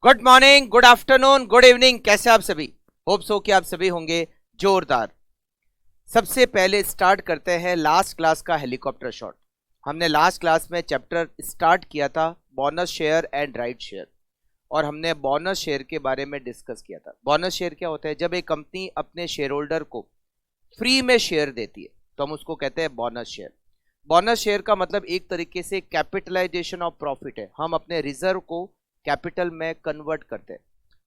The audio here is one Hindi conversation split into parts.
Good morning, good afternoon, good evening. कैसे आप सभी? होप सो कि आप सभी होंगे जोरदार। सबसे पहले स्टार्ट करते हैं लास्ट क्लास का हेलीकॉप्टर शॉट। हमने लास्ट क्लास में चैप्टर स्टार्ट किया था bonus share and right share, और हमने बोनस शेयर के बारे में डिस्कस किया था। बोनस शेयर क्या होता है? जब एक कंपनी अपने शेयर होल्डर को फ्री में शेयर देती है तो हम उसको कहते हैं बोनस शेयर। बोनस शेयर का मतलब एक तरीके से कैपिटलाइजेशन ऑफ प्रॉफिट है। हम अपने रिजर्व को कैपिटल में कन्वर्ट करते हैं,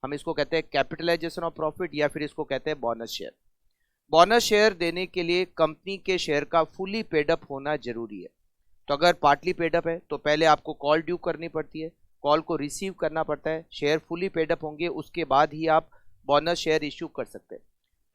हम इसको कहते हैं कैपिटलाइजेशन ऑफ प्रॉफिट, या फिर इसको कहते हैं बोनस शेयर। बोनस शेयर देने के लिए कंपनी के शेयर का फुली पेडअप होना जरूरी है। तो अगर पार्टली पेडअप है तो पहले आपको कॉल ड्यू करनी पड़ती है, कॉल को रिसीव करना पड़ता है, शेयर फुली पेडअप होंगे उसके बाद ही आप बोनस शेयर इश्यू कर सकते हैं।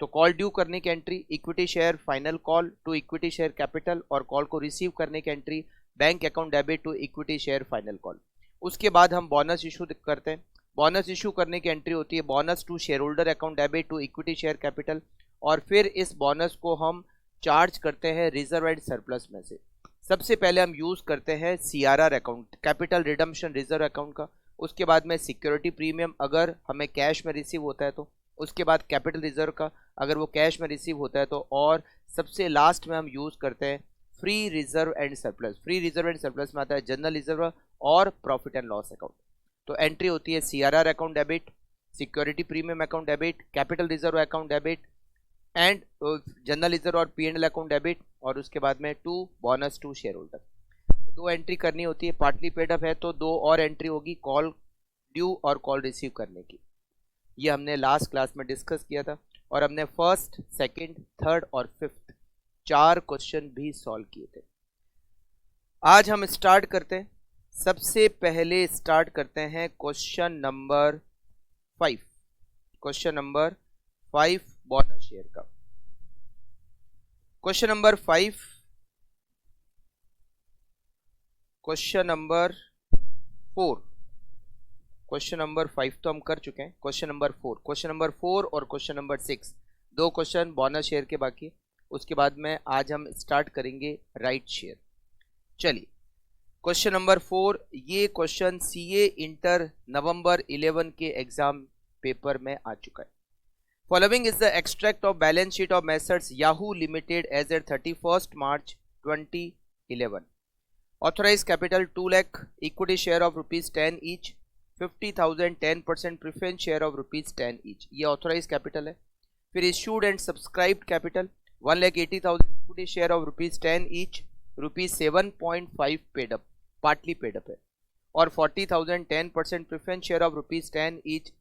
तो कॉल ड्यू करने की entry equity share final call to equity share capital, और कॉल को रिसीव करने की entry bank account debit to equity share final call. उसके बाद हम बोनस इशू करते हैं। बोनस इशू करने की एंट्री होती है bonus to share holder account debit to equity share capital, और फिर इस बोनस को हम चार्ज करते हैं रिजर्व एंड सरप्लस में से। सबसे पहले हम यूज करते हैं CRR account, capital redemption reserve account का। उसके बाद में सिक्योरिटी प्रीमियम अगर हमें कैश में रिसीव होता है तो, उसके बाद कैपिटल रिजर्व का अगर वो कैश में रिसीव होता है तो, और सबसे लास्ट में हम यूज करते हैं free reserve and surplus. Free reserve and surplus में आता है जनरल रिजर्व और प्रॉफिट एंड लॉस अकाउंट। तो एंट्री होती है CRR account debit, security premium account debit, capital reserve account debit and general reserve और पीएनएल अकाउंट डेबिट, और उसके बाद में to bonus to share holder. दो एंट्री करनी होती है। पार्टली पेड अप है तो दो और एंट्री होगी कॉल ड्यू और कॉल रिसीव करने की। ये हमने लास्ट क्लास में डिस्कस किया था, और हमने फर्स्ट, सेकंड, थर्ड और फिफ्थ 4 क्वेश्चन भी सॉल्व किए थे। आज हम स्टार्ट करते हैं। सबसे पहले स्टार्ट करते हैं question number 5। Question number 5 bonus share का। Question number 5, question number 4। Question number 5 तो हम कर चुके हैं। क्वेश्चन नंबर 4, क्वेश्चन नंबर 4 और question number 6, 2 question bonus share के बाकी। उसके बाद में आज हम स्टार्ट करेंगे राइट शेयर। चलिए क्वेश्चन नंबर 4, ये क्वेश्चन सीए इंटर नवंबर 11 के एग्जाम पेपर में आ चुका है। Following is the extract of balance sheet of messrs Yahoo limited as at 31 March 2011। Authorise capital 2 lakh, equity share of ₹10 each, 50,000 10% preference share of ₹10 each. ये ऑथोराइज कैपिटल है। फिर issued and subscribed capital 1,80,000 equity share of ₹10 each, ₹7.5 paid up, partly paid up है, और 40,000 10% preference share of ₹10 each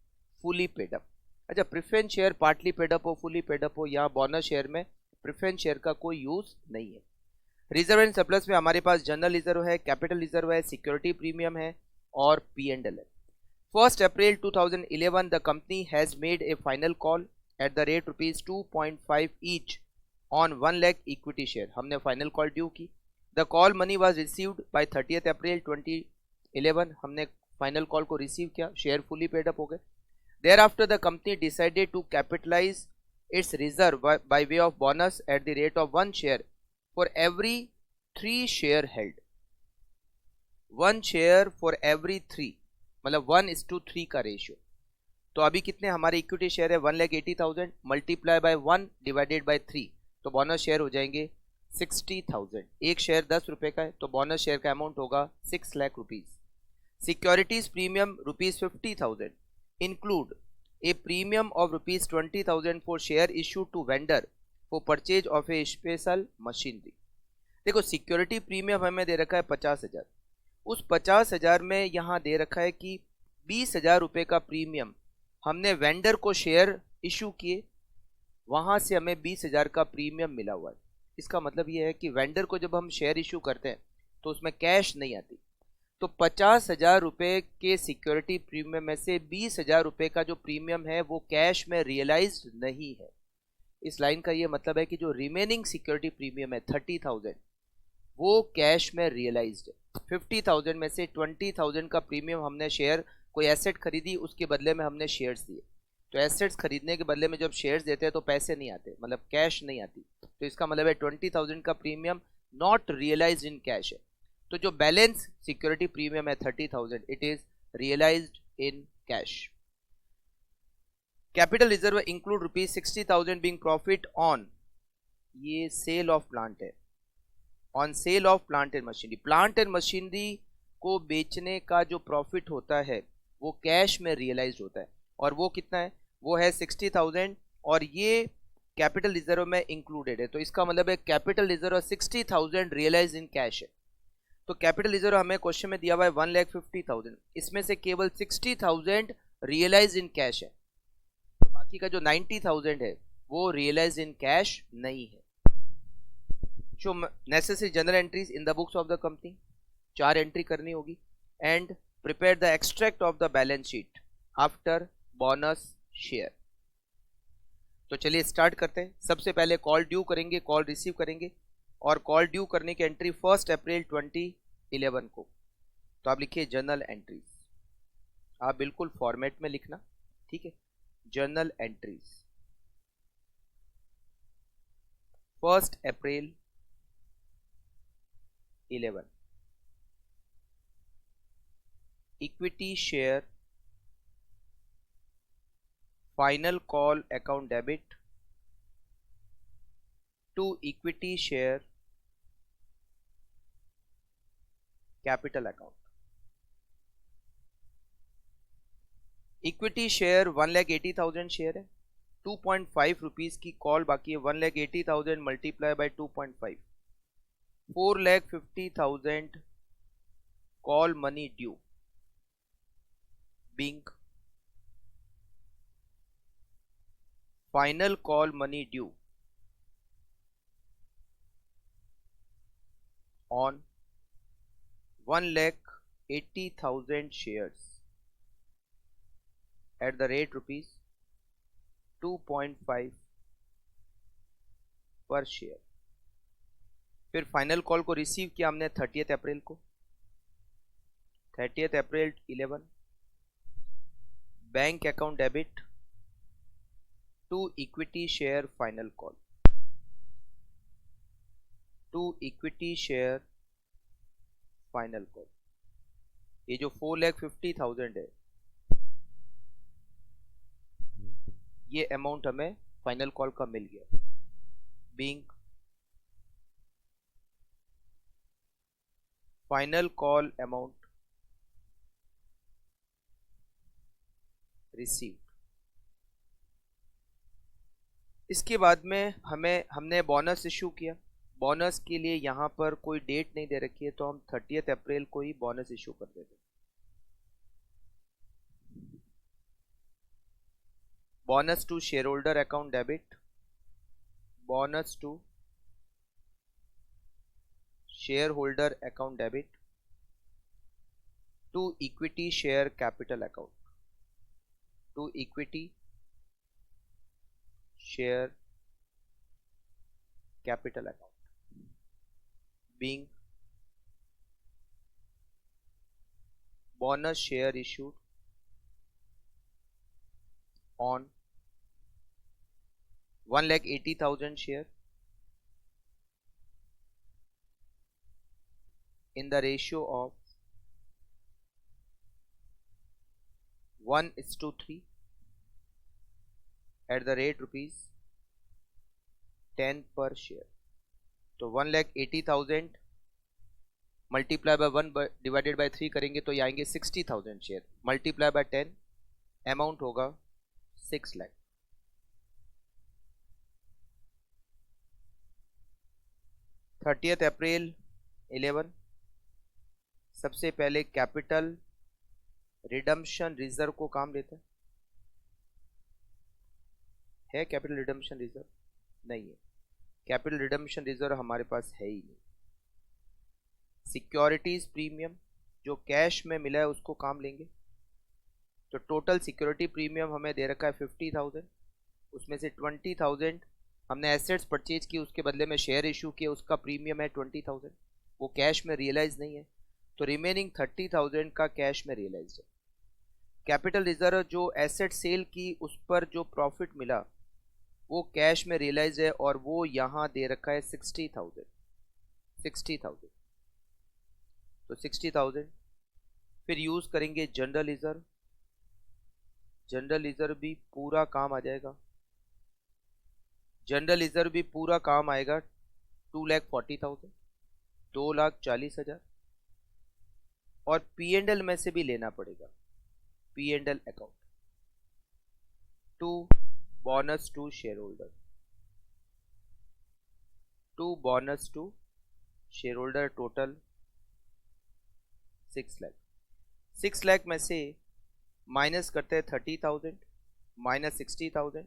fully paid up. अच्छा, preference share partly paid up हो, फुली पेड अप हो, यहाँ बोनस शेयर में प्रेफरेंस शेयर का कोई यूज नहीं है। रिजर्व एंड सरप्लस में हमारे पास जनरल रिजर्व है, कैपिटल रिजर्व है, सिक्योरिटी प्रीमियम है और P&L है। 1 April 2011 the company has made a final call at the rate ₹2.5 each on 1 lakh equity share. हमने फाइनल कॉल ड्यू की। The call money was received by 30 April 2011। हमने फाइनल कॉल को रिसीव किया, शेयर फुली पेड अप हो गए। Thereafter the company decided to capitalise its reserve by way of bonus eight the rate of 1 share for every 3 share held. 1 share for every 3, मतलब 1:3 का रेशियो। तो अभी कितने हमारे इक्विटी शेयर है? 1,80,000 मल्टीप्लाई बाय 1 डिवाइडेड बाय 3, तो बोनस शेयर हो जाएंगे 60,000। एक शेयर 10 रुपए का है तो बोनस शेयर का अमाउंट होगा 6 lakh rupees. Securities premium ₹50,000 include a premium of ₹20,000 for share issue to vendor for purchase of a special machinery. देखो, सिक्योरिटी प्रीमियम हमें दे रखा है 50,000। उस 50,000 में यहाँ दे रखा है कि 20,000 रुपये का प्रीमियम हमने वेंडर को शेयर इशू किए, वहाँ से हमें 20,000 का प्रीमियम मिला हुआ है। इसका मतलब ये है कि वेंडर को जब हम शेयर इशू करते हैं तो उसमें कैश नहीं आती। तो 50,000 रुपये के सिक्योरिटी प्रीमियम में से 20,000 रुपये का जो प्रीमियम है वो कैश में रियलाइज्ड नहीं है। इस लाइन का ये मतलब है कि जो रिमेनिंग सिक्योरिटी प्रीमियम है 30,000 वो कैश में रियलाइज्ड है। 50,000 में से 20,000 का प्रीमियम हमने शेयर, कोई एसेट खरीदी उसके बदले में हमने शेयर्स दिए। तो एसेट्स खरीदने के बदले में जब शेयर्स देते हैं तो पैसे नहीं आते, मतलब कैश नहीं आती। तो इसका मतलब है 20,000 का premium not realised in cash है। तो जो बैलेंस सिक्योरिटी प्रीमियम है 30,000 it is realised in cash. Capital reserve include rupees 60,000 being profit on, ये सेल ऑफ प्लांट है, on sale of plant and machinery. Plant and machinery को बेचने का जो प्रॉफिट होता है वो कैश में रियलाइज होता है, और वो कितना है, वो है 60,000, और ये कैपिटल रिजर्व में इंक्लूडेड है. तो इसका मतलब है capital reserve 60,000 realise in cash है. तो कैपिटल रिजर्व हमें क्वेश्चन में दिया हुआ है 1,50,000, इसमें से केवल 60,000 रियलाइज इन कैश है, तो बाकी का जो 90,000 है वो रियलाइज इन कैश नहीं है. Show necessary general entries in the books of the company, 4 entry करनी होगी. And prepare the extract of the balance sheet after bonus share. तो चलिए स्टार्ट करते हैं. सबसे पहले कॉल ड्यू करेंगे, कॉल रिसीव करेंगे, और कॉल ड्यू करने की एंट्री 1 अप्रैल 2011 को. तो आप लिखिए जर्नल एंट्रीज, आप बिल्कुल फॉर्मेट में लिखना, ठीक है. Journal entries 1 April 11. Equity share final call account debit to equity share capital account. Equity share 1,80,000 share है, 2.5 रुपीज की कॉल बाकी है. 1,80,000 multiply by 2.5, 4,50,000 call money due being final call money due on 1,80,000 shares at the rate rupees 2.5 पर शेयर. फिर फाइनल कॉल को रिसीव किया हमने 30 अप्रैल को. 30 April 11, bank account debit to equity share final call, to equity share final call. ये जो 4,50,000 है, ये अमाउंट हमें फाइनल कॉल का मिल गया. Being final call amount received. इसके बाद में हमने बोनस इशू किया. बोनस के लिए यहाँ पर कोई डेट नहीं दे रखी है, तो हम 30 अप्रैल को ही बोनस इशू कर देते. Bonus to share holder account debit, bonus to share holder account debit to equity share capital account, to equity share capital account being bonus share issued on 1,80,000 share in the ratio of 1:3 at the rate rupees 10 per share. तो 1,80,000 मल्टीप्लाई बाय 1 डिवाइडेड बाय 3 करेंगे तो ये आएंगे 60,000 शेयर, मल्टीप्लाई बाय 10 अमाउंट होगा 6 लाख. थर्टियथ अप्रैल 11, सबसे पहले कैपिटल रिडम्पशन रिजर्व को काम लेता है. कैपिटल रिडम्पशन रिजर्व नहीं है, कैपिटल रिडम्पशन रिजर्व हमारे पास है ही नहीं. सिक्योरिटीज प्रीमियम जो कैश में मिला है उसको काम लेंगे. तो टोटल सिक्योरिटी प्रीमियम हमें दे रखा है 50,000, उसमें से 20,000 हमने एसेट्स परचेज की, उसके बदले में शेयर इशू किया, उसका प्रीमियम है 20,000, वो कैश में रियलाइज नहीं है. तो रिमेनिंग 30,000 का कैश में रियलाइज है. कैपिटल रिजर्व जो एसेट सेल की उस पर जो प्रॉफिट मिला वो कैश में रियलाइज है, और वो यहाँ दे रखा है 60,000. तो 60,000 फिर यूज करेंगे जनरल रिजर्व. जनरल रिजर्व भी पूरा काम आ जाएगा, जनरल रिजर्व भी पूरा काम आएगा 2,40,000, 2,40,000। और पी एंड एल में से भी लेना पड़ेगा, P and L account to bonus to share holder, to bonus to share holder, total 6 lakh. 6 lakh में से माइनस करते हैं 30,000, minus 60,000,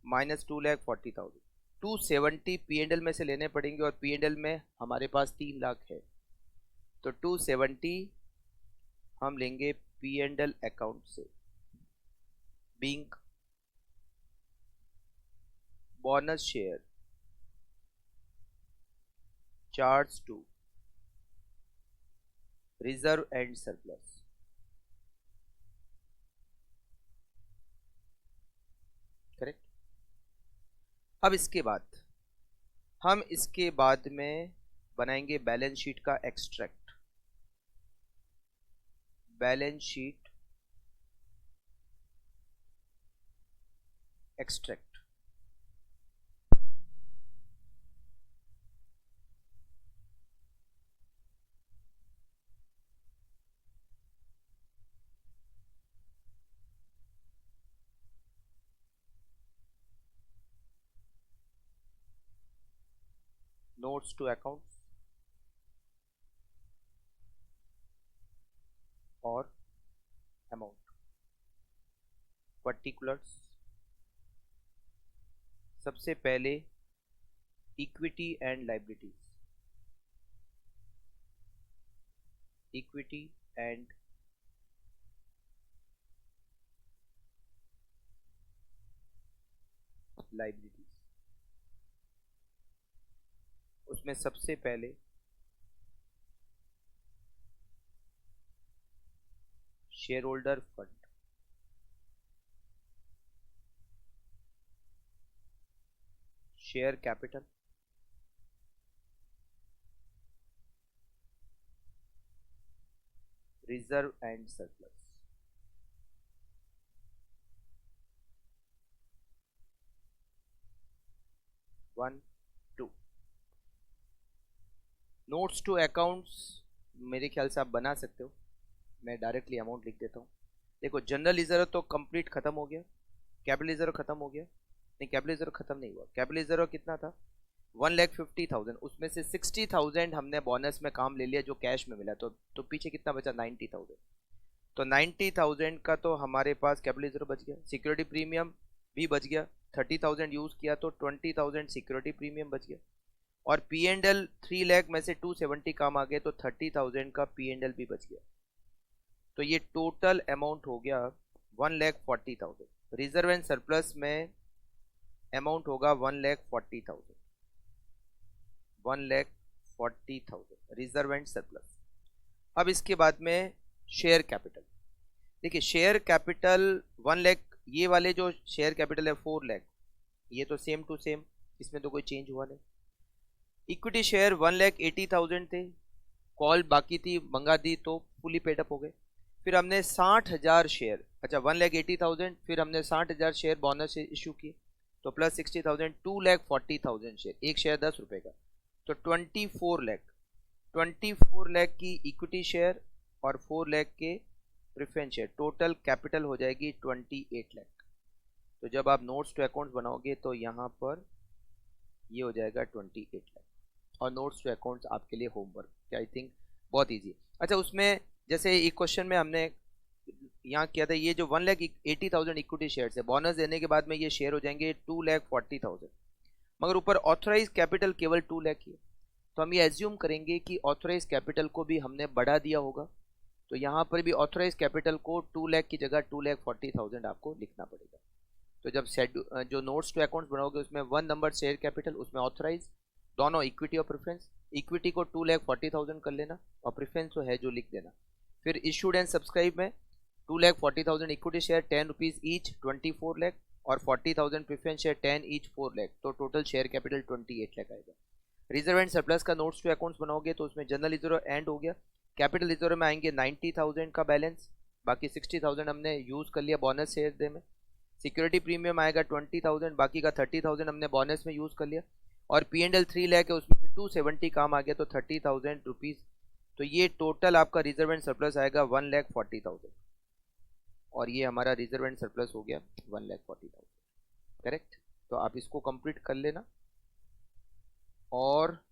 minus 2,40,000, 270 P and L में से लेने पड़ेंगे, और पी एंड एल में हमारे पास 3 लाख है, तो 270 हम लेंगे पी एंड एल अकाउंट से, being bonus share charge to reserve and surplus. Correct. अब इसके बाद में बनाएंगे बैलेंस शीट का extract, balance sheet extract. Notes to accounts और अमाउंट, पर्टिकुलर्स। सबसे पहले equity and liabilities, equity and liabilities. उसमें सबसे पहले share holder fund, share capital, reserve and surplus. One two. Notes to accounts मेरे ख्याल से आप बना सकते हो, मैं डायरेक्टली अमाउंट लिख देता हूँ। देखो जनरल रिजर्व तो कंप्लीट खत्म हो गया, कैपिटल रिजर्व खत्म हो गया, नहीं कैपिटल रिजर्व खत्म नहीं हुआ। कैपिटल रिजर्व कितना था 1,50,000, उसमें से 60,000 हमने बोनस में काम ले लिया जो कैश में मिला, तो पीछे कितना बचा 90,000। तो 90,000 का तो हमारे पास कैपिटल रिजर्व बच गया, सिक्योरिटी प्रीमियम भी बच गया, 30,000 यूज किया तो 20,000 सिक्योरिटी प्रीमियम बच गया, और पी एंड एल 3 लाख में से 270 काम आ गए तो 30,000 का पी एंड एल भी बच गया। तो ये टोटल अमाउंट हो गया 1,40,000। रिजर्व एंड सरप्लस में अमाउंट होगा 1,40,000, 1,40,000 रिजर्व एंड सरप्लस। अब इसके बाद में शेयर कैपिटल। देखिए शेयर कैपिटल 1 लाख, ये वाले जो शेयर कैपिटल है 4 लाख, ये तो सेम टू सेम, इसमें तो कोई चेंज हुआ नहीं। इक्विटी शेयर 1,80,000 थे, कॉल बाकी थी मंगा दी तो फुली पेडअप हो गए। फिर हमने 60,000 शेयर, अच्छा 1,80,000, फिर हमने 60,000 शेयर बोनस से इशू किए तो प्लस 60,000, 2,40,000 शेयर, एक शेयर 10 रुपए का, तो 24 लाख, 24 लाख की इक्विटी शेयर और 4 लाख के प्रेफरेंस शेयर, टोटल कैपिटल हो जाएगी 28 लाख। तो जब आप नोट्स टू अकाउंट्स बनाओगे तो यहाँ पर ये हो जाएगा 28 लाख। और नोट्स टू अकाउंट्स आपके लिए होमवर्क, आई थिंक बहुत ईजी। अच्छा उसमें जैसे एक क्वेश्चन में हमने यहाँ किया था, ये जो 1,80,000 इक्विटी शेयर है, बोनस देने के बाद में ये शेयर हो जाएंगे 2,40,000, मगर ऊपर ऑथराइज कैपिटल केवल 2 लाख ही है, तो हम ये एज्यूम करेंगे कि ऑथराइज कैपिटल को भी हमने बढ़ा दिया होगा, तो यहाँ पर भी ऑथराइज कैपिटल को 2 लाख की जगह 2,40,000 आपको लिखना पड़ेगा। तो जब जो नोट्स टू अकाउंट्स बनाओगे उसमें 1 नंबर शेयर कैपिटल, उसमें ऑथराइज, दोनों इक्विटी और प्रेफरेंस, इक्विटी को 2,40,000 कर लेना और प्रेफरेंस तो है जो लिख देना। फिर इशूड एंड सब्सक्राइब में 2,40,000 equity share 10 rupees each 24 lakh, और 40,000 प्रेफरेंस शेयर 10 ईच 4 लाख, तो टोटल शेयर कैपिटल 28 लाख आएगा। रिजर्व एंड सरप्लस का नोट्स टू अकाउंट्स बनाओगे तो उसमें जनरल रिजर्व एंड हो गया, कैपिटल रिजर्व में आएंगे 90,000 का बैलेंस, बाकी 60,000 हमने यूज कर लिया बोनस शेयर दे में। सिक्योरिटी प्रीमियम आएगा 20,000, बाकी का 30,000 हमने बोनस में यूज कर लिया। और P&L 3 लाख है, उसमें से 270 काम आ गया, तो 30,000 रुपीज। तो ये टोटल आपका रिजर्व एंड सरप्लस आएगा 1,40,000, और ये हमारा रिजर्व एंड सरप्लस हो गया 1,40,000। करेक्ट। तो आप इसको कंप्लीट कर लेना, और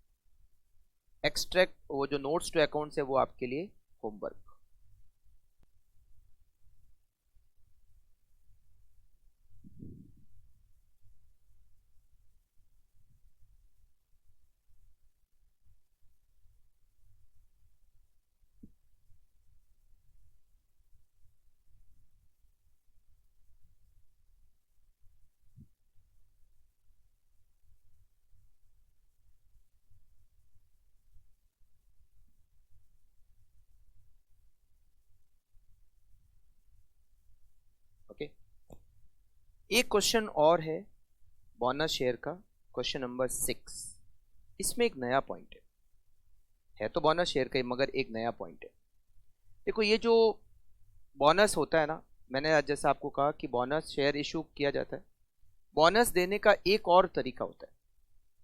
एक्सट्रैक्ट वो जो नोट्स टू अकाउंट्स है वो आपके लिए होमवर्क। ओके, एक क्वेश्चन और है बोनस शेयर का, क्वेश्चन नंबर 6। इसमें एक नया पॉइंट है तो बोनस शेयर का ही, मगर एक नया पॉइंट है। देखो, ये जो बोनस होता है ना, मैंने आज जैसा आपको कहा कि बोनस शेयर इशू किया जाता है। बोनस देने का एक और तरीका होता है,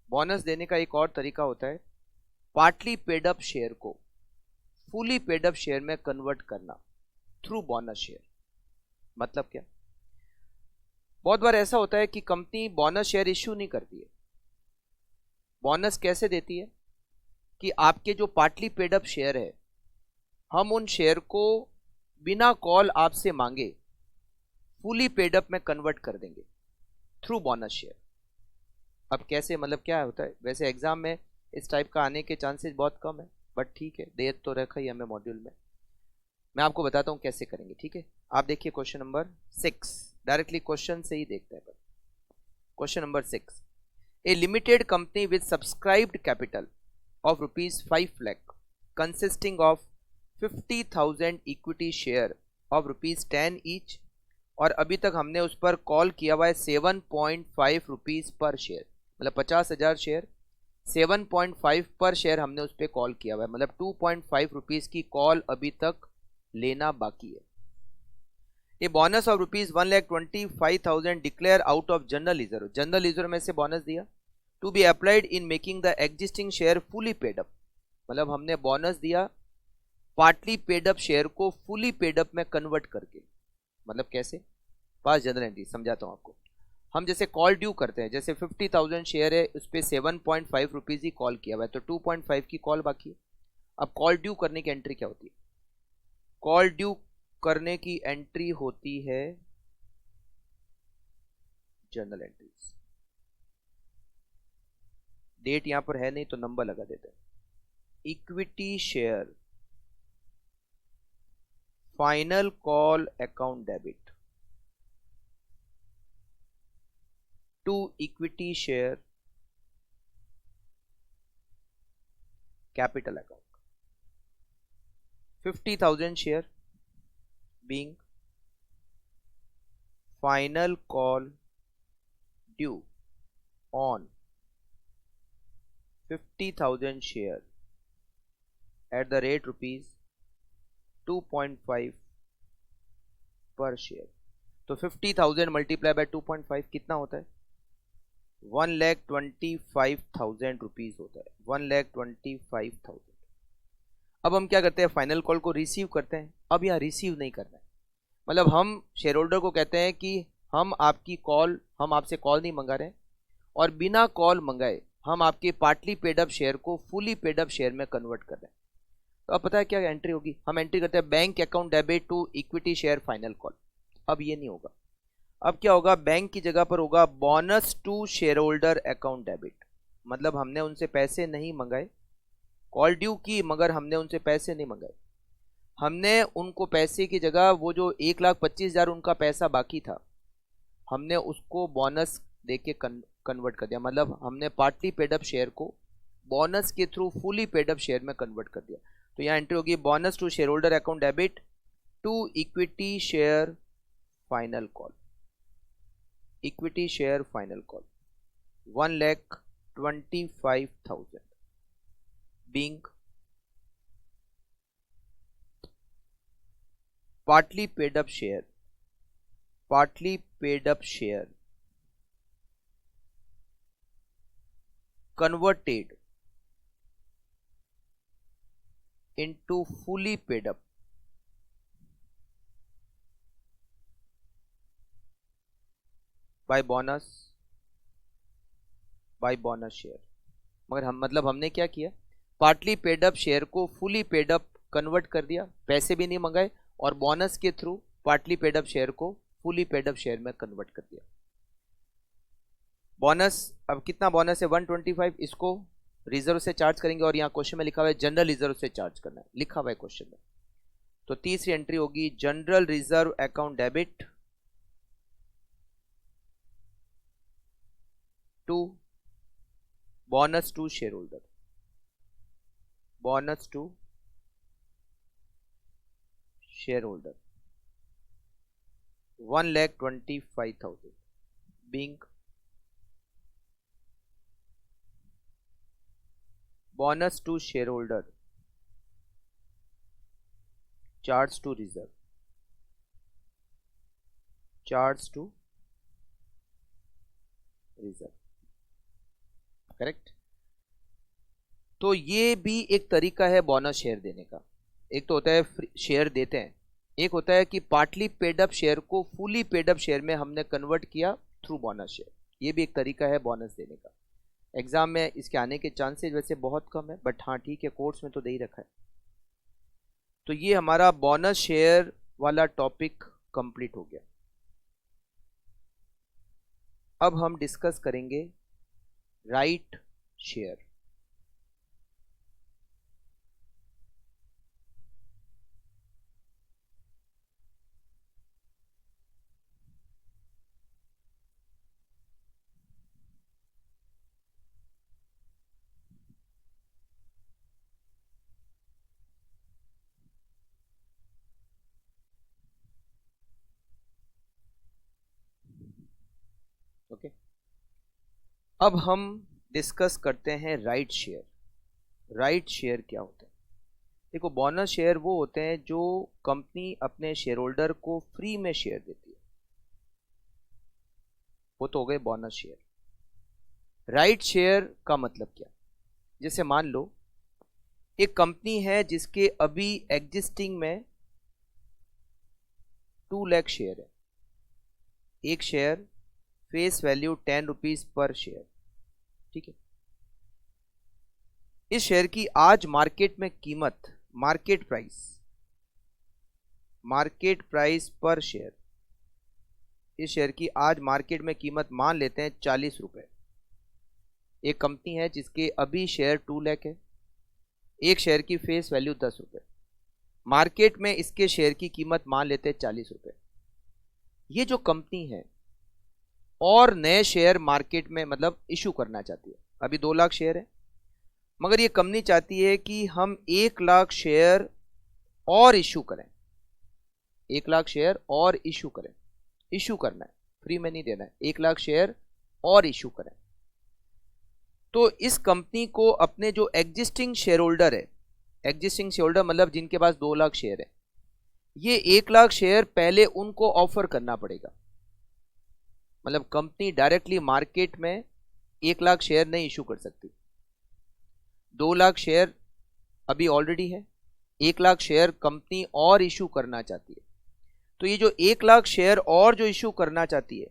बोनस देने का एक और तरीका होता है, पार्टली पेड अप शेयर को फुली पेड अप शेयर में कन्वर्ट करना थ्रू बोनस शेयर। मतलब क्या? बहुत बार ऐसा होता है कि कंपनी बोनस शेयर इश्यू नहीं करती है। बोनस कैसे देती है कि आपके जो पार्टली पेड अप शेयर है, हम उन शेयर को बिना कॉल आपसे मांगे फुली पेड अप में कन्वर्ट कर देंगे थ्रू बोनस शेयर। अब कैसे, मतलब क्या होता है? वैसे एग्जाम में इस टाइप का आने के चांसेस बहुत कम है, बट ठीक है, देर तो रखा ही हमें मॉड्यूल में। मैं आपको बताता हूं कैसे करेंगे, ठीक है? आप देखिए क्वेश्चन नंबर 6, डायरेक्टली क्वेश्चन से ही देखते हैं। Question number 6, A limited company with subscribed capital of rupees 5 lakh consisting of 50,000 equity share of rupees 10 each, और अभी तक हमने उस पर कॉल किया हुआ है 7.5 रुपीज पर शेयर, मतलब 50,000 शेयर, 7.5 पर शेयर हमने उस पर कॉल किया हुआ है, मतलब 2.5 रुपीज की कॉल अभी तक लेना बाकी है। ये bonus of rupees 1,25,000 declare out of general reserve, general reserve में से बोनस दिया, to be applied in making the existing share fully paid up, मतलब हमने बोनस दिया पार्टली पेड अप शेयर को फुली पेड अप में कन्वर्ट करके। मतलब कैसे? पास जनरल एंट्री समझाता हूं आपको। हम जैसे कॉल ड्यू करते हैं, जैसे 50,000 शेयर है, उस पर 7.5 रुपीज ही कॉल किया हुआ है, तो 2.5 की कॉल बाकी है। अब कॉल ड्यू करने की एंट्री क्या होती है? कॉल ड्यू करने की एंट्री होती है जर्नल एंट्रीज। डेट यहां पर है नहीं तो नंबर लगा देते हैं। Equity share final call account debit to equity share capital account. 50,000 share being final call due on 50,000 share at the rate rupees 2.5 पर शेयर। तो 50,000 मल्टीप्लाई बाय 2.5 कितना होता है? 1,25,000 रुपीज होता है, 1,25,000। अब हम क्या करते हैं? फाइनल कॉल को रिसीव करते हैं। अब यहाँ रिसीव नहीं करना है, मतलब हम शेयर होल्डर को कहते हैं कि हम आपसे कॉल नहीं मंगा रहे, और बिना कॉल मंगाए हम आपके पार्टली पेड अप शेयर को फुली पेड अप शेयर में कन्वर्ट कर रहे हैं। तो अब पता है क्या एंट्री होगी? हम एंट्री करते हैं bank account debit to equity share final call. अब ये नहीं होगा, अब क्या होगा? बैंक की जगह पर होगा bonus to share holder account debit. मतलब हमने उनसे पैसे नहीं मंगाए, कॉल ड्यू की, मगर हमने उनसे पैसे नहीं मंगाए। हमने उनको पैसे की जगह वो जो 1,25,000 उनका पैसा बाकी था, हमने उसको बोनस देके कन्वर्ट कर दिया। मतलब हमने पार्टली पेड अप शेयर को बोनस के through fully paid up share में कन्वर्ट कर दिया। तो यहाँ एंट्री होगी bonus to share holder account debit to equity share final call. Equity share final call 1,25,000 being partly paid up share converted into fully paid up by bonus share. मगर हमने क्या किया, पार्टली पेड अप शेयर को फुली पेड अप कन्वर्ट कर दिया, पैसे भी नहीं मंगाए और बोनस के through partly paid up share को फुली पेड अप शेयर में कन्वर्ट कर दिया। बोनस, अब कितना बोनस है 125, इसको रिजर्व से चार्ज करेंगे और यहाँ क्वेश्चन में लिखा हुआ है जनरल रिजर्व से चार्ज करना है, लिखा हुआ है क्वेश्चन में। तो तीसरी एंट्री होगी general reserve account debit to bonus to share holder, 1,25,000 being bonus to shareholder charge to reserve, correct. तो ये भी एक तरीका है बोनस शेयर देने का। एक तो होता है शेयर देते हैं, एक होता है कि पार्टली पेड अप शेयर को फुली पेड अप शेयर में हमने कन्वर्ट किया थ्रू बोनस शेयर, ये भी एक तरीका है बोनस देने का। एग्जाम में इसके आने के चांसेस वैसे बहुत कम है, बट हाँ ठीक है, कोर्स में तो दे ही रखा है। तो ये हमारा बोनस शेयर वाला टॉपिक कंप्लीट हो गया। अब हम डिस्कस करेंगे राइट शेयर। ओके, अब हम डिस्कस करते हैं राइट शेयर। राइट शेयर क्या होता है? देखो, बोनस शेयर वो होते हैं जो कंपनी अपने शेयर होल्डर को फ्री में शेयर देती है, वो तो हो गए बोनस शेयर। राइट शेयर का मतलब क्या? जैसे मान लो एक कंपनी है जिसके अभी एग्जिस्टिंग में 2 लाख शेयर है, एक share face value 10 rupees per share, ठीक है। इस शेयर की आज मार्केट में कीमत, मार्केट प्राइस पर शेयर, इस शेयर की आज मार्केट में कीमत मान लेते हैं 40 रुपए। एक कंपनी है जिसके अभी शेयर 2 लाख है, एक शेयर की फेस वैल्यू 10 रुपए, मार्केट में इसके शेयर की कीमत मान लेते हैं 40 रुपए। ये जो कंपनी है और नए शेयर मार्केट में मतलब इशू करना चाहती है, अभी 2 लाख शेयर है, मगर ये कंपनी चाहती है कि हम 1 लाख शेयर और इशू करें, 1 लाख शेयर और इशू करें। इशू करना है, फ्री में नहीं देना है, 1 लाख शेयर और इशू करें। तो इस कंपनी को अपने जो एग्जिस्टिंग शेयर होल्डर है, एग्जिस्टिंग शेयर होल्डर मतलब जिनके पास 2 लाख शेयर है, ये 1 लाख शेयर पहले उनको ऑफर करना पड़ेगा। मतलब कंपनी डायरेक्टली मार्केट में 1 लाख शेयर नहीं इशू कर सकती। 2 लाख शेयर अभी ऑलरेडी है, 1 लाख शेयर कंपनी और इशू करना चाहती है। तो ये जो 1 लाख शेयर और जो इशू करना चाहती है,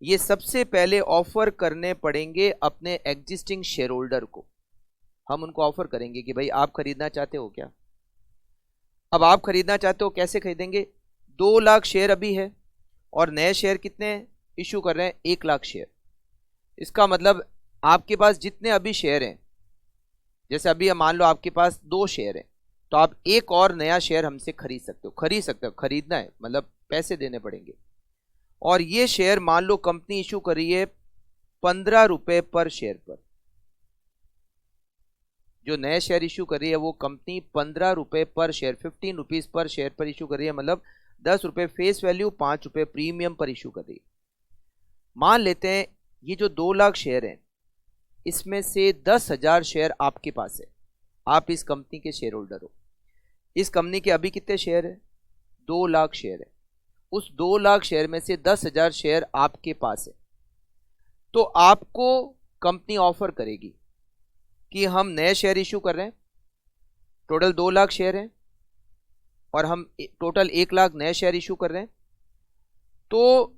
ये सबसे पहले ऑफर करने पड़ेंगे अपने एग्जिस्टिंग शेयर होल्डर को। हम उनको ऑफर करेंगे कि भाई आप खरीदना चाहते हो क्या? अब आप खरीदना चाहते हो, कैसे खरीदेंगे? 2 लाख शेयर अभी है और नए शेयर कितने इशू कर रहे हैं? 1 लाख शेयर। इसका मतलब आपके पास जितने अभी शेयर हैं, जैसे अभी मान लो आपके पास 2 शेयर हैं, तो आप एक और नया शेयर हमसे खरीद सकते हो। खरीदना है मतलब पैसे देने पड़ेंगे। और ये शेयर मान लो कंपनी इशू कर रही है 15 रुपए पर शेयर पर। जो नए शेयर इशू कर रही है वो कंपनी 15 रुपए पर शेयर, 15 रुपीज पर शेयर पर इशू कर रही है, मतलब 10 रुपए फेस वैल्यू, 5 रुपए प्रीमियम पर इशू कर रही है। मान लेते हैं ये जो 2 लाख शेयर हैं, इसमें से 10,000 शेयर आपके पास है, आप इस कंपनी के शेयर होल्डर हो। इस कंपनी के अभी कितने शेयर है? 2 लाख शेयर है, उस 2 लाख शेयर में से 10,000 शेयर आपके पास है, तो आपको कंपनी ऑफर करेगी कि हम नए शेयर इशू कर रहे हैं, टोटल 2 लाख शेयर हैं और हम टोटल 1 लाख नए शेयर इशू कर रहे हैं, तो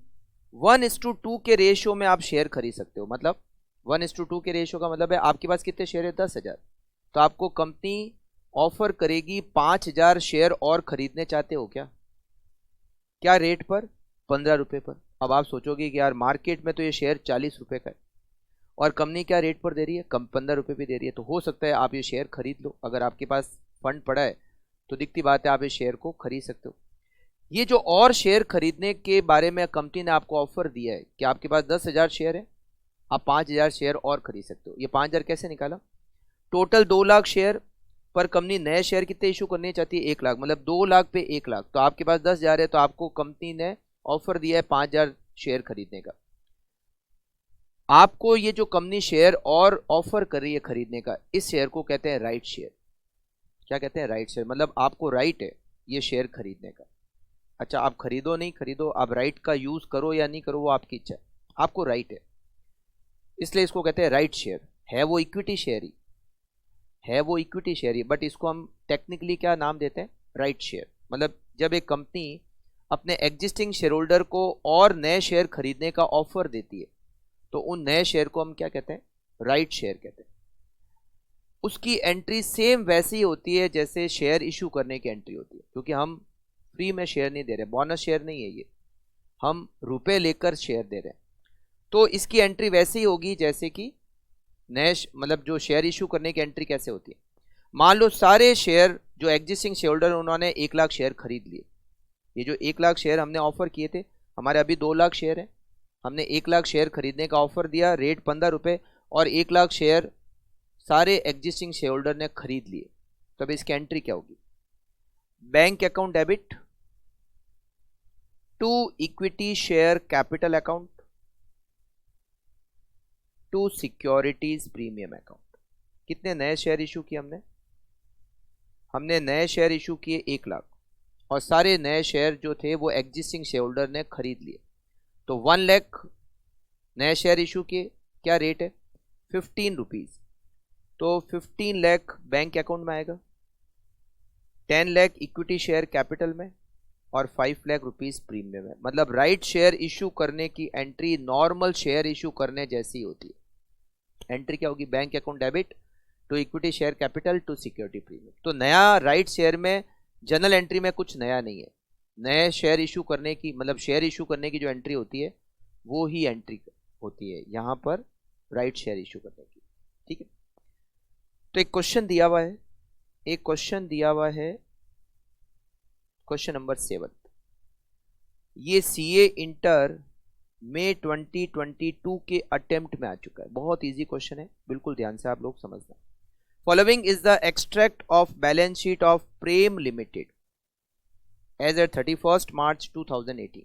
1:2 के रेशियो में आप शेयर खरीद सकते हो। मतलब 1:2 के रेशियो का मतलब है आपके पास कितने शेयर है, 10,000, तो आपको कंपनी ऑफर करेगी 5,000 शेयर और खरीदने चाहते हो क्या? क्या रेट पर? 15 रुपये पर। अब आप सोचोगे कि यार मार्केट में तो ये शेयर 40 रुपये का है और कंपनी क्या रेट पर दे रही है, कम 15 रुपये भी दे रही है, तो हो सकता है आप ये शेयर खरीद लो। अगर आपके पास फंड पड़ा है तो दिखती बात है आप इस शेयर को खरीद सकते हो। ये जो और शेयर खरीदने के बारे में कंपनी ने आपको ऑफर दिया है कि आपके पास 10,000 शेयर है, आप 5,000 शेयर और खरीद सकते हो। ये 5,000 कैसे निकाला? टोटल 2 लाख शेयर पर कंपनी नए शेयर कितने इशू करने चाहती है, 1 लाख, मतलब 2 लाख पे 1 लाख, तो आपके पास 10,000 है, तो आपको कंपनी ने ऑफर दिया है 5,000 शेयर खरीदने का। आपको ये जो कंपनी शेयर और ऑफर कर रही है खरीदने का, इस शेयर को कहते हैं राइट शेयर। क्या कहते हैं? Right share. मतलब आपको राइट है ये शेयर खरीदने का। अच्छा, आप खरीदो नहीं खरीदो, आप राइट का यूज करो या नहीं करो वो आपकी इच्छा है, आपको राइट है, इसलिए इसको कहते हैं राइट शेयर। है वो इक्विटी शेयर ही, है वो इक्विटी शेयर ही, बट इसको हम टेक्निकली क्या नाम देते हैं, राइट शेयर। मतलब जब एक कंपनी अपने एग्जिस्टिंग शेयर होल्डर को और नए शेयर खरीदने का ऑफर देती है तो उन नए शेयर को हम क्या कहते हैं, राइट शेयर कहते हैं। उसकी एंट्री सेम वैसी होती है जैसे शेयर इशू करने की एंट्री होती है, क्योंकि हम फ्री में शेयर नहीं दे रहे, बोनस शेयर नहीं है ये, हम रुपए लेकर शेयर दे रहे हैं, तो इसकी एंट्री वैसे ही होगी जैसे कि नए मतलब जो शेयर इशू करने की एंट्री कैसे होती है। मान लो सारे शेयर जो एग्जिस्टिंग शेयर होल्डर उन्होंने 1 लाख शेयर खरीद लिए, ये जो 1 लाख शेयर हमने ऑफर किए थे, हमारे अभी 2 लाख शेयर है, हमने 1 लाख शेयर खरीदने का ऑफर दिया, रेट 15 रुपये, और 1 लाख शेयर सारे एग्जिस्टिंग शेयर होल्डर ने खरीद लिए, तो अब इसकी एंट्री क्या होगी, bank account debit to equity share capital account to securities premium account. कितने नए शेयर इशू किए हमने? हमने नए शेयर इशू किए 1 लाख, और सारे नए शेयर जो थे वो एग्जिस्टिंग शेयर होल्डर ने खरीद लिए, तो 1 लाख नए शेयर इशू किए, क्या रेट है, 15 रुपीज, तो 15 लाख बैंक अकाउंट में आएगा, 10 लाख इक्विटी शेयर कैपिटल में, और 5 लाख रुपीज प्रीमियम में। मतलब राइट शेयर इशू करने की एंट्री नॉर्मल शेयर इशू करने जैसी होती है। एंट्री क्या होगी, bank account debit to equity share capital to security premium. तो नया राइट शेयर में जनरल एंट्री में कुछ नया नहीं है, नए शेयर इशू करने की मतलब शेयर इशू करने की जो एंट्री होती है वो ही एंट्री होती है यहाँ पर राइट शेयर इशू करने की। ठीक है, तो एक क्वेश्चन दिया हुआ है, एक क्वेश्चन दिया हुआ है, क्वेश्चन नंबर 7। ये सीए इंटर मई 2022 के अटेम्प्ट में आ चुका है, बहुत इजी क्वेश्चन है, बिल्कुल ध्यान से आप लोग समझना। Following is the extract of balance sheet of Prem limited as at 31 March 2018।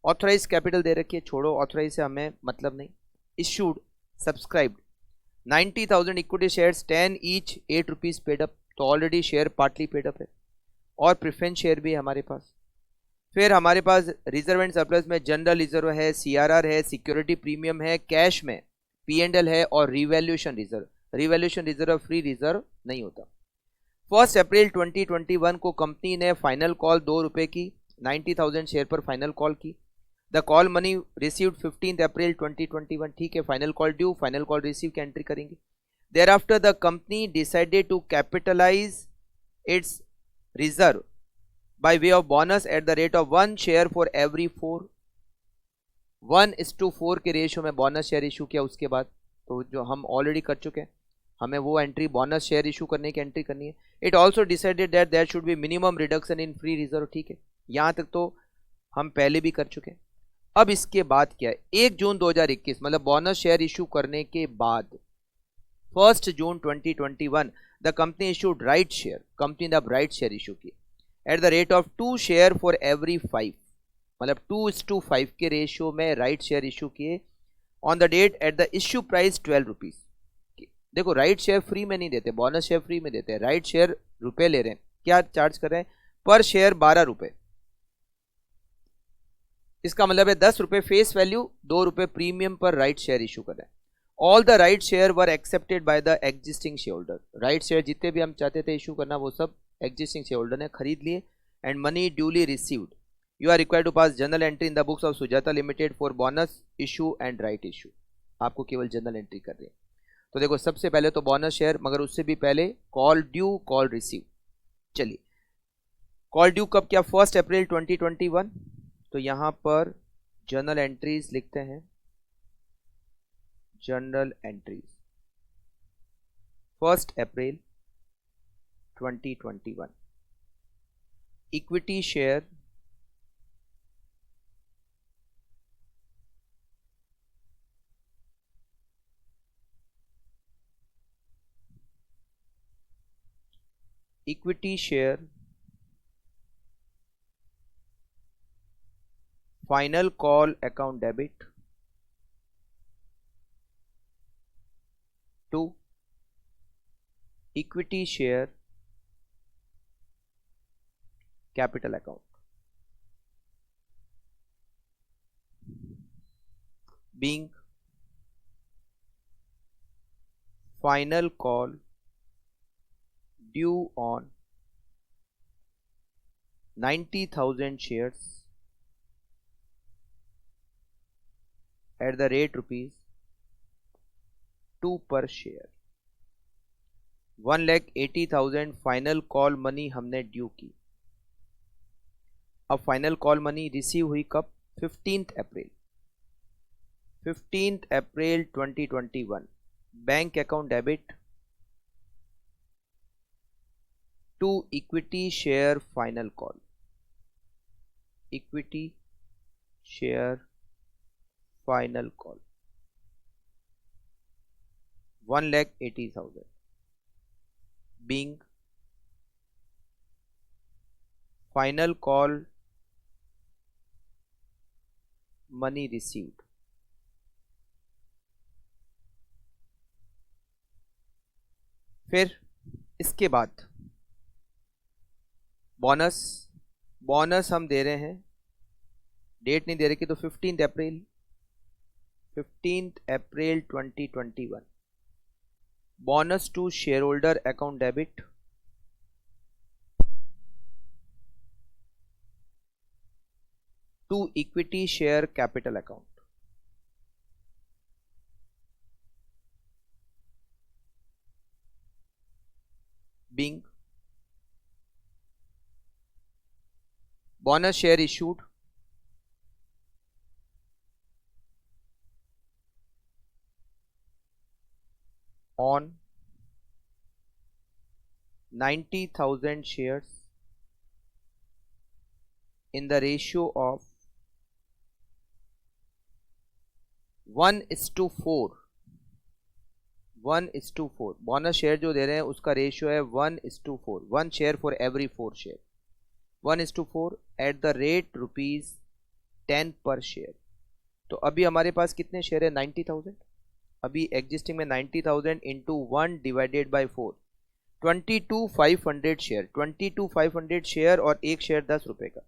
Authorise capital दे रखी है, छोड़ो ऑथराइज से हमें मतलब नहीं। Issued subscribed 90,000 equity shares 10 each, 8 rupees paid up, तो already share partly paid up है, और प्रेफरेंस शेयर भी है हमारे पास। फिर हमारे पास रिजर्व एंड सरप्लस में जनरल रिजर्व है, सीआरआर है, सिक्योरिटी प्रीमियम है, कैश में पी&एल है, और revaluation reserve. Revaluation reserve free reserve नहीं होता। 1 अप्रैल 2021 को कंपनी ने फाइनल कॉल 2 रुपए की 90,000 शेयर पर फाइनल कॉल की। द कॉल मनी रिसीव्ड 15 अप्रैल 2021। ठीक है, final call due, final call receive की एंट्री करेंगे। Thereafter the company decided to capitalise its reserve by way of bonus at the rate of 1 share for every 4, 1:4 के रेशियो में बोनस शेयर इशू किया। उसके बाद तो जो हम ऑलरेडी कर चुके हैं, हमें वो एंट्री बोनस शेयर इशू करने की एंट्री करनी है। It also decided that there should be minimum reduction in free reserve. ठीक है, यहाँ तक तो हम पहले भी कर चुके हैं। अब इसके बाद क्या है, 1 जून 2021 मतलब बोनस शेयर इशू करने के बाद 1 जून 2021 the company issued right share. Company ने अब राइट शेयर इशू किए at the rate of 2 share for every 5, मतलब 2:5 के रेशियो में राइट शेयर इशू किए on the date at the issue price 12 rupees. देखो राइट शेयर फ्री में नहीं देते, बोनस शेयर फ्री में देते हैं, राइट शेयर रुपए ले रहे हैं। क्या चार्ज कर रहे हैं, पर शेयर 12 रुपए, इसका मतलब है 10 रुपए फेस वैल्यू, 2 रुपए प्रीमियम पर राइट शेयर इशू कर रहे हैं। All the right share were accepted by the existing share holder. Right share जितने भी हम चाहते थे इशू करना वो सब एग्जिस्टिंग शेयर होल्डर ने खरीद लिए। And money duly received. You are required to pass journal entry in the books of Sujata limited for bonus issue and right issue. आपको केवल जर्नल एंट्री कर रही है। तो देखो सबसे पहले तो बोनस शेयर, मगर उससे भी पहले कॉल ड्यू कॉल रिसीव। चलिए कॉल ड्यू कब क्या, 1 अप्रैल 2021। तो यहां पर जर्नल एंट्रीज लिखते हैं, journal entries 1 April 2021। Equity share final call account debit to equity share capital account. Being final call due on 90,000 shares at the rate ₹2 per share। 1,80,000 final call money हमने ड्यू की। अब फाइनल कॉल मनी रिसीव हुई कब, 15 अप्रैल 2021। Bank account debit to equity share final call. Equity share final call 1,80,000 being final call money received. फिर इसके बाद बोनस हम दे रहे हैं, डेट नहीं दे रखी तो 15 अप्रैल 2021। Bonus to share holder account debit to equity share capital account. Being bonus share issued on 90,000 shares in the ratio of 1:4। 1:4 bonus share जो दे रहे हैं उसका रेशियो है 1:4, 1 share for every 4 share. 1:4 at the rate ₹10 per share. तो अभी हमारे पास कितने शेयर है, 90,000। अभी एग्जिस्टिंग में 90,000 into 1 divided by 4, 22,500 share. 22,500 share और एक शेयर 10 रुपए का,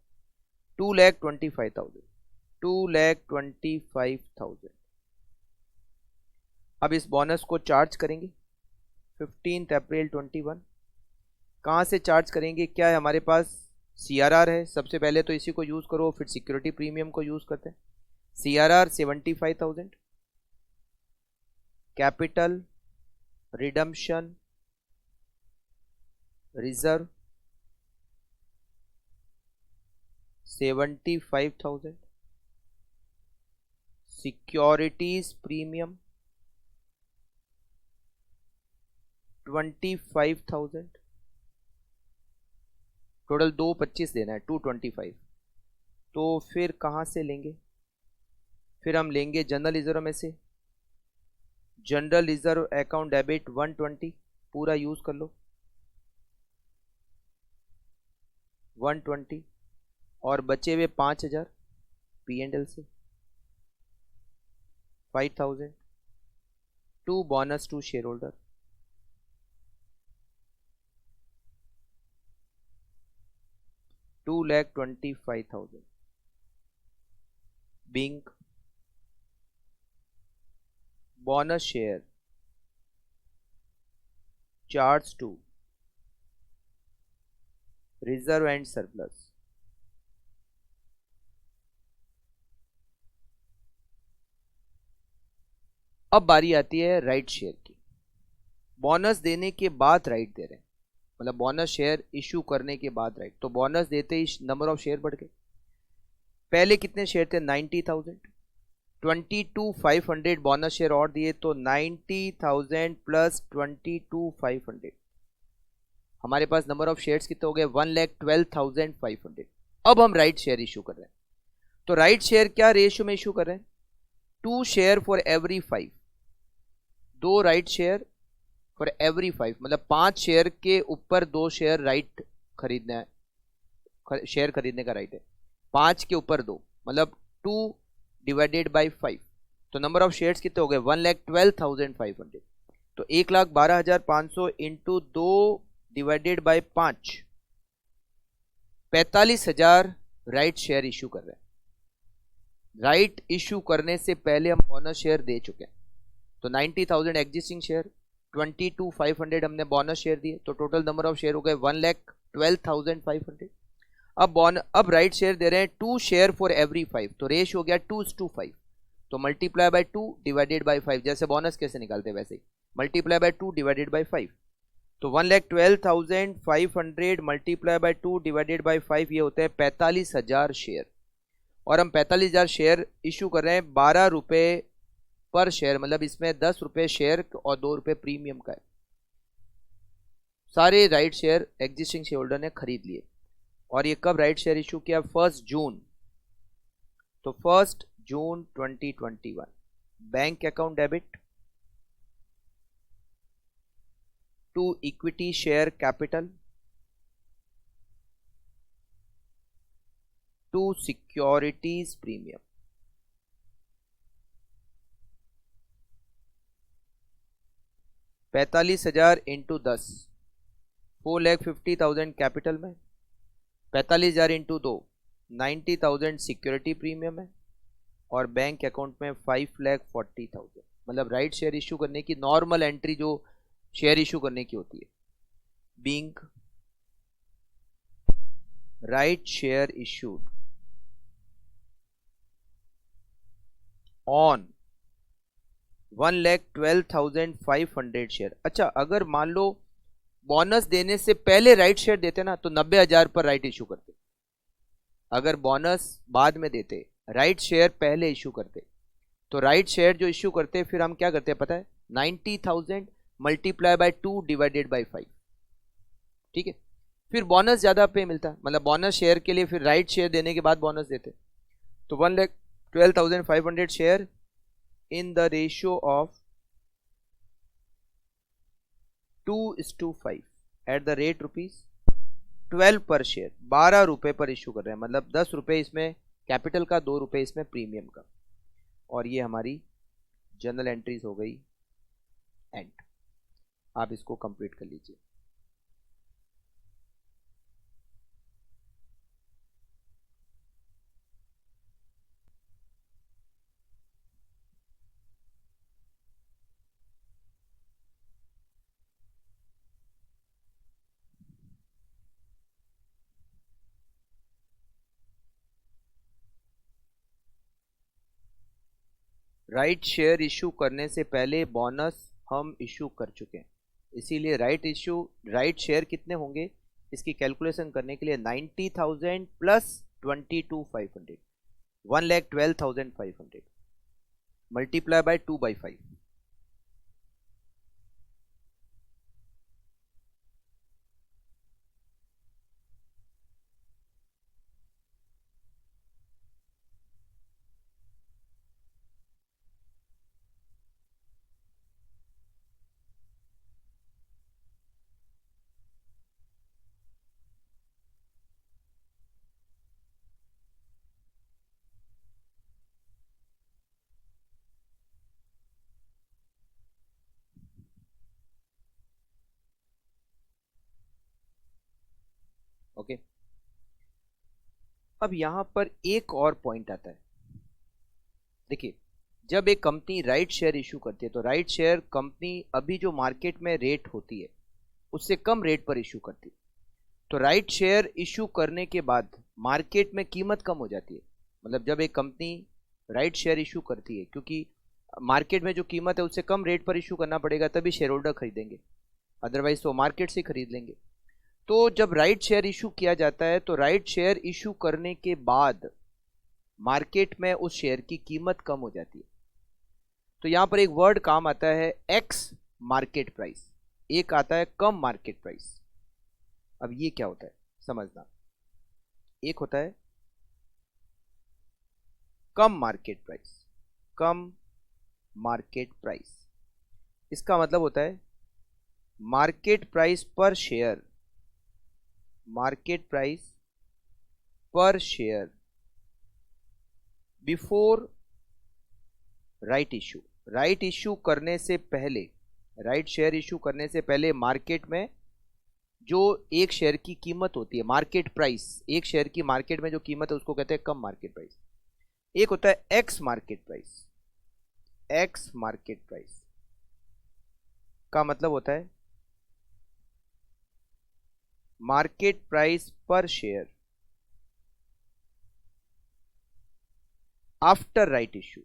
2,25,000। 2,25,000। अब इस बोनस को चार्ज करेंगे 15 अप्रैल 21। कहाँ से चार्ज करेंगे, क्या है हमारे पास, CRR है। सबसे पहले तो इसी को यूज करो, फिर सिक्योरिटी प्रीमियम को यूज करते हैं। CRR 75,000, capital redemption reserve 75,000, securities premium 25,000। Total 225 देना है, 225। तो फिर कहाँ से लेंगे, फिर हम लेंगे जनरल रिजर्व में से। जनरल रिजर्व अकाउंट डेबिट 120 पूरा यूज कर लो, 120 और बचे हुए 5,000 P&L से, 5,000 to bonus to share holder. $2,25,000। being bonus share charged to reserve and surplus. अब बारी आती है राइट शेयर की। बोनस देने के बाद राइट दे रहे हैं, मतलब बोनस शेयर इशू करने के बाद राइट। तो बोनस देते ही नंबर ऑफ शेयर बढ़ गए। पहले कितने शेयर थे? 90,000। 22,500 बोनस शेयर और दिए तो 90,000 प्लस 22,500, हमारे पास नंबर ऑफ शेयर्स कितने हो गए? 1,12,500। अब हम राइट शेयर इशू कर रहे हैं। तो राइट शेयर क्या रेशियो में इशू कर रहे हैं? 2 share for every 5, 2 right share for every 5, मतलब 5 शेयर के ऊपर 2 शेयर राइट खरीदना है, शेयर खरीदने का राइट है। 5 के ऊपर 2, मतलब 2 डिवाइडेड बाई 5। तो नंबर ऑफ शेयर्स कितने हो गए? 1,12,500। तो 1,12,500 into 2 divided by 5, 45,000 right share issue कर रहे हैं। राइट इशू करने से पहले हम बोनस शेयर दे चुके हैं। तो 90,000 एग्जिस्टिंग शेयर, 22,500 हमने बोनस शेयर दिए, तो टोटल नंबर ऑफ शेयर हो गए 1,12,500। अब राइट शेयर दे रहे हैं 2 शेयर फॉर एवरी 5, तो रेश हो गया 2:5। तो मल्टीप्लाई बाय 2 डिवाइडेड बाय 5, जैसे बोनस कैसे निकालते हैं वैसे ही मल्टीप्लाई बाय 2 डिवाइडेड बाय 5। तो 1,12,500 मल्टीप्लाई बाय 2 डिवाइडेड बाय 5, ये होता है 45,000 शेयर। और हम 45,000 शेयर इशू कर रहे हैं 12 रुपए पर शेयर, मतलब इसमें 10 रुपए शेयर और 2 रुपए प्रीमियम का है। सारे right share existing share holder ने खरीद लिए। और ये कब राइट शेयर इशू किया? 1 जून। तो 1 जून 2021। Bank account debit to equity share capital to securities premium. 45,000 into 10, 4,50,000 capital में, 45,000 इंटू 2, 90,000 सिक्योरिटी प्रीमियम है, और बैंक अकाउंट में 5,40,000। मतलब राइट शेयर इशू करने की नॉर्मल एंट्री जो शेयर इशू करने की होती है, being right share issued on 1,12,500 share. अच्छा, अगर मान लो बोनस देने से पहले राइट शेयर देते ना तो 90,000 पर राइट इशू करते। अगर बोनस बाद में देते, राइट शेयर पहले इशू करते, तो राइट शेयर जो इशू करते फिर हम क्या करते हैं पता है? 90,000 मल्टीप्लाई बाय 2 डिवाइडेड बाय 5। ठीक है, फिर बोनस ज्यादा पे मिलता, मतलब बोनस शेयर के लिए फिर राइट शेयर देने के बाद बोनस देते। तो 1,12,500 share in the ratio of 2:5 at the rate ₹12 पर शेयर, 12 रुपए पर इशू कर रहे हैं, मतलब 10 रुपए इसमें कैपिटल का, 2 रुपए इसमें प्रीमियम का। और ये हमारी जनरल एंट्रीज हो गई एंड। आप इसको कंप्लीट कर लीजिए। राइट शेयर इशू करने से पहले बोनस हम इशू कर चुके हैं, इसीलिए राइट शेयर कितने होंगे इसकी कैलकुलेशन करने के लिए 90,000 प्लस 22,500, 1,12,500 मल्टीप्लाई बाय 2/5। ओके, अब यहां पर एक और पॉइंट आता है। देखिए, जब एक कंपनी राइट शेयर इशू करती है तो राइट शेयर कंपनी अभी जो मार्केट में रेट होती है उससे कम रेट पर इशू करती है। तो राइट शेयर इशू करने के बाद मार्केट में कीमत कम हो जाती है। मतलब जब एक कंपनी राइट शेयर इशू करती है, क्योंकि मार्केट में जो कीमत है उससे कम रेट पर इशू करना पड़ेगा तभी शेयर होल्डर खरीदेंगे, अदरवाइज तो मार्केट से खरीद लेंगे। तो जब राइट शेयर इशू किया जाता है तो राइट शेयर इशू करने के बाद मार्केट में उस शेयर की कीमत कम हो जाती है। तो यहां पर एक वर्ड काम आता है एक्स मार्केट प्राइस, एक आता है कम मार्केट प्राइस। अब ये क्या होता है समझना, एक होता है cum market price, cum market price, इसका मतलब होता है market price per share, market price per share before right issue. Right issue करने से पहले, राइट शेयर इशू करने से पहले मार्केट में जो एक शेयर की कीमत होती है, मार्केट प्राइस, एक शेयर की मार्केट में जो कीमत है उसको कहते हैं कम मार्केट प्राइस। एक होता है x market price. X market price का मतलब होता है market price per share after right issue.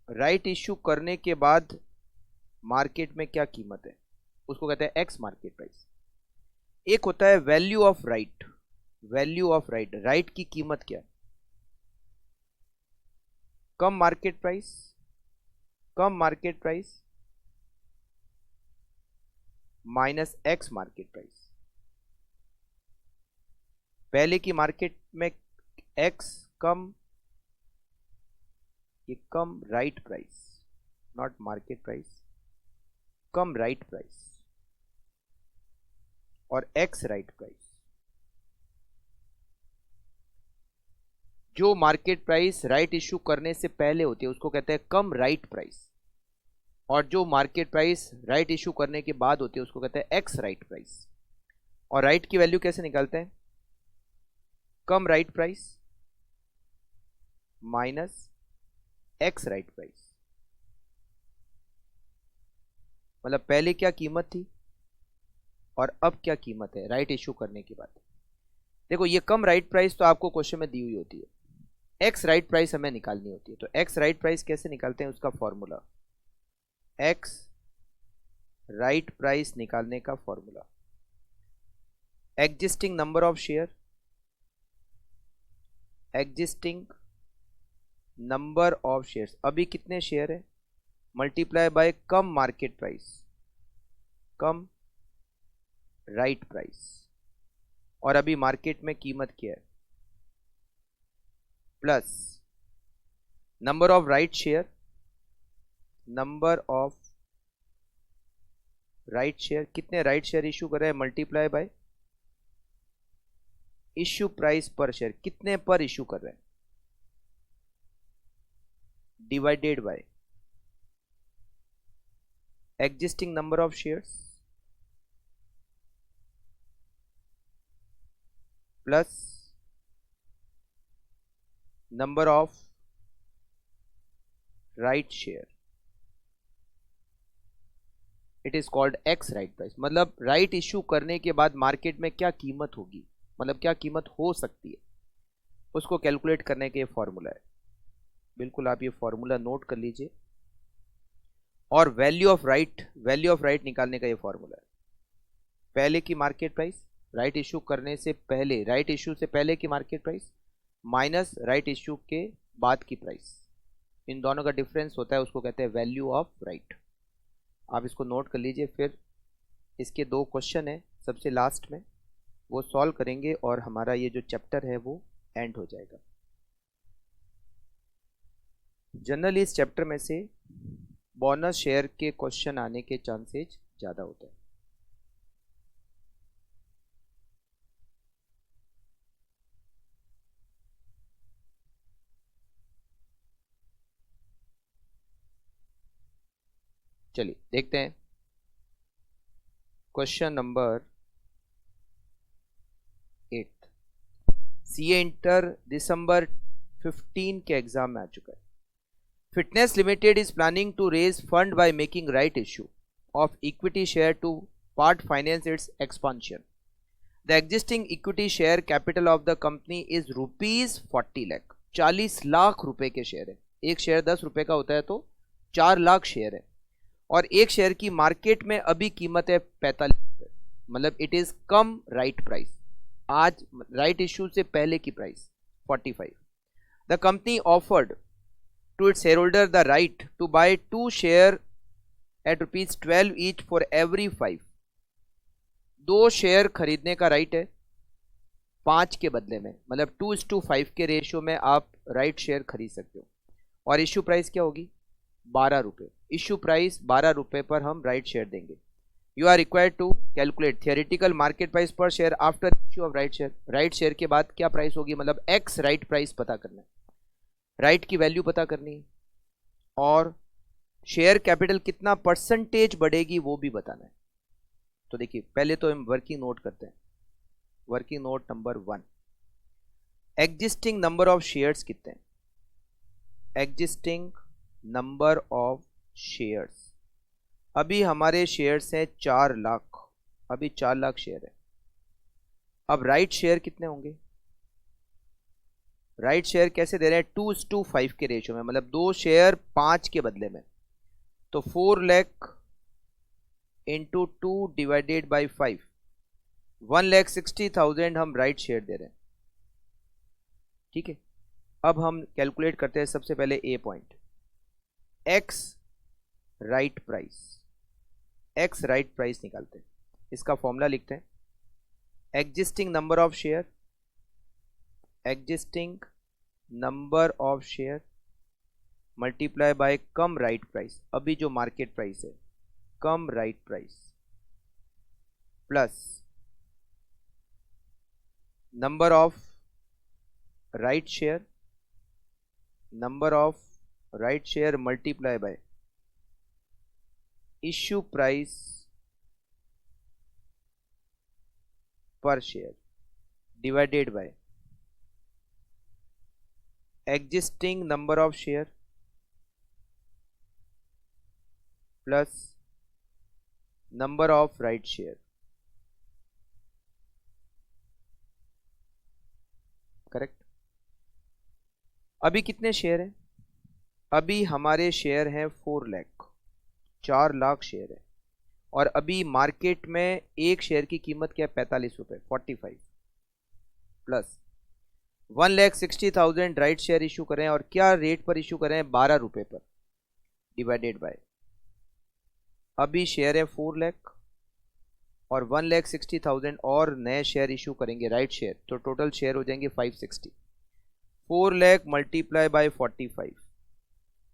Right issue करने के बाद मार्केट में क्या कीमत है उसको कहते हैं एक्स मार्केट प्राइस। एक होता है value of right. Value of right, right की कीमत क्या है, cum market price, cum market price minus ex market price. पहले की मार्केट में एक्स कम, ये cum right price, not market price, cum right price, और एक्स राइट प्राइस। जो मार्केट प्राइस राइट इशू करने से पहले होती है उसको कहते हैं कम राइट प्राइस, और जो मार्केट प्राइस राइट इशू करने के बाद होती है उसको कहते हैं एक्स राइट प्राइस। और राइट की वैल्यू कैसे निकालते हैं, cum right price minus ex right price. मतलब पहले क्या कीमत थी और अब क्या कीमत है राइट इशू करने के बाद। देखो, ये कम राइट प्राइस तो आपको क्वेश्चन में दी हुई होती है, एक्स राइट प्राइस हमें निकालनी होती है। तो एक्स राइट प्राइस कैसे निकालते हैं, उसका फॉर्मूला, एक्स राइट प्राइस निकालने का formula, existing number of share, existing number of shares, अभी कितने शेयर है, multiply by come market price, cum right price, और अभी मार्केट में कीमत क्या है, plus number of right share, number of right share, कितने राइट शेयर इशू कर रहे हैं, multiply by issue price per share, कितने पर इशू कर रहे हैं, divided by existing number of shares plus number of right share, it is called x right price. मतलब राइट इशू करने के बाद मार्केट में क्या कीमत होगी, मतलब क्या कीमत हो सकती है, उसको कैलकुलेट करने के फॉर्मूला है। बिल्कुल आप ये फॉर्मूला नोट कर लीजिए। और value of right, value of right निकालने का ये फॉर्मूला है, पहले की मार्केट प्राइस, राइट इशू करने से पहले, राइट इशू से पहले की market price minus right issue के बाद की प्राइस, इन दोनों का डिफरेंस होता है, उसको कहते हैं वैल्यू ऑफ राइट। आप इसको नोट कर लीजिए। फिर इसके दो क्वेश्चन है सबसे लास्ट में, वो सॉल्व करेंगे और हमारा ये जो चैप्टर है वो एंड हो जाएगा। जनरली इस चैप्टर में से बोनस शेयर के क्वेश्चन आने के चांसेस ज़्यादा होते हैं। चलिए देखते हैं क्वेश्चन नंबर 8। सीए इंटर दिसंबर 15 के एग्जाम में आ चुका है। Fitness Limited is planning to raise fund by making right issue of equity share to part finance its expansion. The existing equity share capital of the company is rupees 40 lakh. 40 lakh रुपए के शेयर है. एक शेयर 10 रुपए का होता है तो 4 लाख शेयर है और एक शेयर की मार्केट में अभी कीमत है 45 रुपए. मतलब it is come right price. आज राइट इश्यू से पहले की price 45. The company offered to its shareholder the right to buy 2 share at rupees 12 each for every 5. 2 share खरीदने का राइट है 5 के बदले में. मतलब 2:5 के रेशियो में आप राइट शेयर खरीद सकते हो. और इश्यू प्राइस क्या होगी? 12 रुपये. इश्यू प्राइस 12 रुपये पर हम राइट शेयर देंगे. You are required to calculate theoretical market price per share after issue of right share. Right share के बाद क्या प्राइस होगी? मतलब एक्स राइट प्राइस पता करना है. राइट की वैल्यू पता करनी है और शेयर कैपिटल कितना परसेंटेज बढ़ेगी वो भी बताना है. तो देखिए पहले तो हम वर्किंग नोट करते हैं. Working note number 1. Existing number of shares कितने हैं? एग्जिस्टिंग नंबर ऑफ शेयर्स अभी हमारे शेयर्स हैं 4 लाख. अभी 4 लाख शेयर है. अब राइट शेयर कितने होंगे? राइट शेयर कैसे दे रहे हैं? 2:5 के रेशियो में. मतलब 2 शेयर 5 के बदले में. तो 4 लाख इंटू 2 डिवाइडेड बाई 5 1,60,000 हम राइट शेयर दे रहे हैं. ठीक है. अब हम कैलकुलेट करते हैं सबसे पहले A point. Ex right price. Ex right price निकालते हैं. इसका फॉर्मूला लिखते हैं. Existing number of share. Existing number of share multiply by cum right price. अभी जो मार्केट प्राइस है cum right price plus number of right share. Number of right share multiply by issue price per share divided by existing number of share plus number of right share. Correct. अभी कितने शेयर हैं? अभी हमारे शेयर हैं 4 लाख. 4 लाख शेयर है और अभी मार्केट में एक शेयर की कीमत क्या है? 45 रुपये. 45 प्लस 1,60,000 राइट शेयर इशू करें और क्या रेट पर इशू करें? 12 रुपये पर डिवाइडेड बाय अभी शेयर है 4 लाख और 1,60,000 और नए शेयर इशू करेंगे राइट शेयर. तो टोटल शेयर हो जाएंगे 560. 4 लाख मल्टीप्लाई बाय 45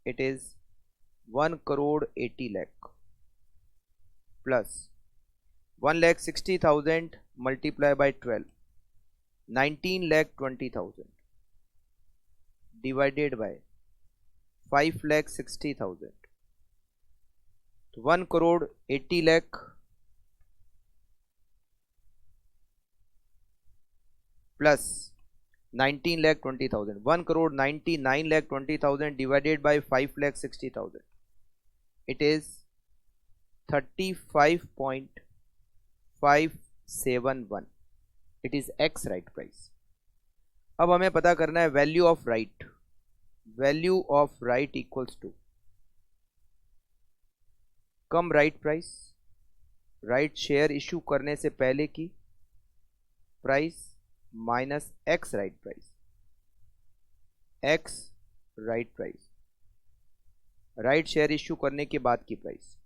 इट इज 1,80 लाख plus 1,60,000 multiply by 12 19,20,000 divided by 5,60,000. तो 1,80 लाख plus 19,20,000. 1,99,20,000 divided by 5,60,000. It is 35.571. It is ex right price. अब हमें पता करना है value of right. Value of right equals to cum right price. Right share issue करने से पहले की price minus ex right price. Ex right price right share issue करने के बाद की प्राइस.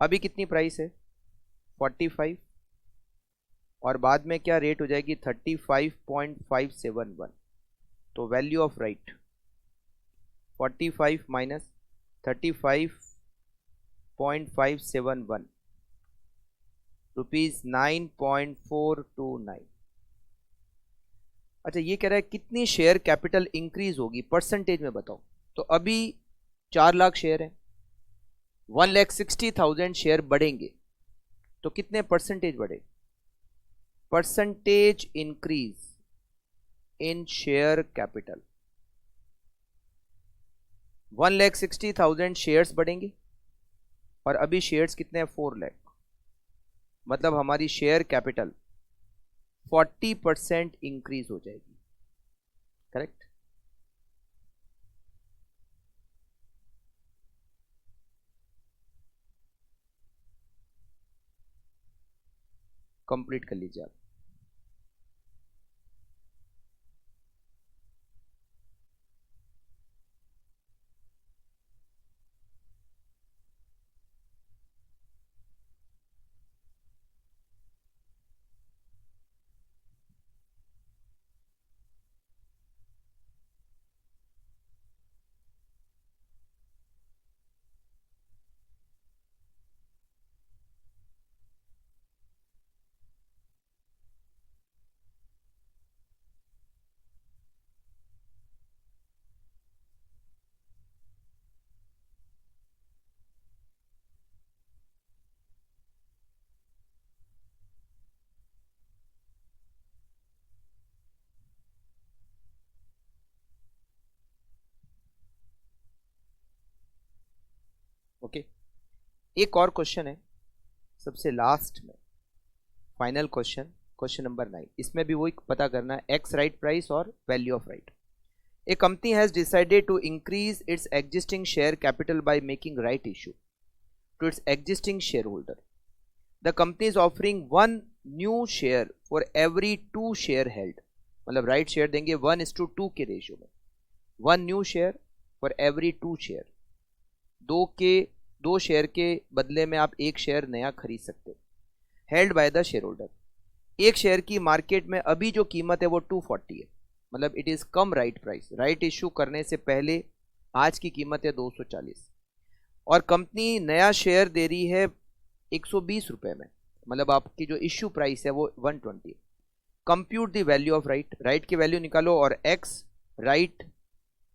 अभी कितनी प्राइस है? 45 और बाद में क्या रेट हो जाएगी? 35.571. तो value of right 45 minus 35.571 rupees 9.429. अच्छा ये कह रहा है कितनी शेयर कैपिटल इंक्रीज होगी परसेंटेज में बताओ. तो अभी 4 लाख शेयर है. 1,60,000 शेयर बढ़ेंगे तो कितने परसेंटेज बढ़े? Percentage increase in share capital 1,60,000 shares बढ़ेंगे और अभी शेयर्स कितने हैं 4 लाख, मतलब हमारी शेयर कैपिटल 40% इंक्रीज हो जाएगी। करेक्ट। कंप्लीट कर लीजिए आप। ओके, एक और क्वेश्चन है सबसे लास्ट में, फाइनल क्वेश्चन, क्वेश्चन नंबर 9। इसमें भी वही पता करना है एक्स राइट प्राइस और value of right. A company has decided to increase its existing share capital by making right issue to its existing share holder. The company is offering 1 new share for every 2 share held, मतलब राइट शेयर देंगे 1:2 के रेशियो में। 1 new share for every 2 share, 2 share के बदले में आप 1 शेयर नया खरीद सकते हो। Held by the share holder, एक शेयर की मार्केट में अभी जो कीमत है वो 240 है, मतलब it is come right price. Right issue करने से पहले आज की कीमत है 240 और कंपनी नया शेयर दे रही है 120 रुपए में, मतलब आपकी जो इश्यू प्राइस है वो 120 है। Compute the value of right, right की वैल्यू निकालो और एक्स राइट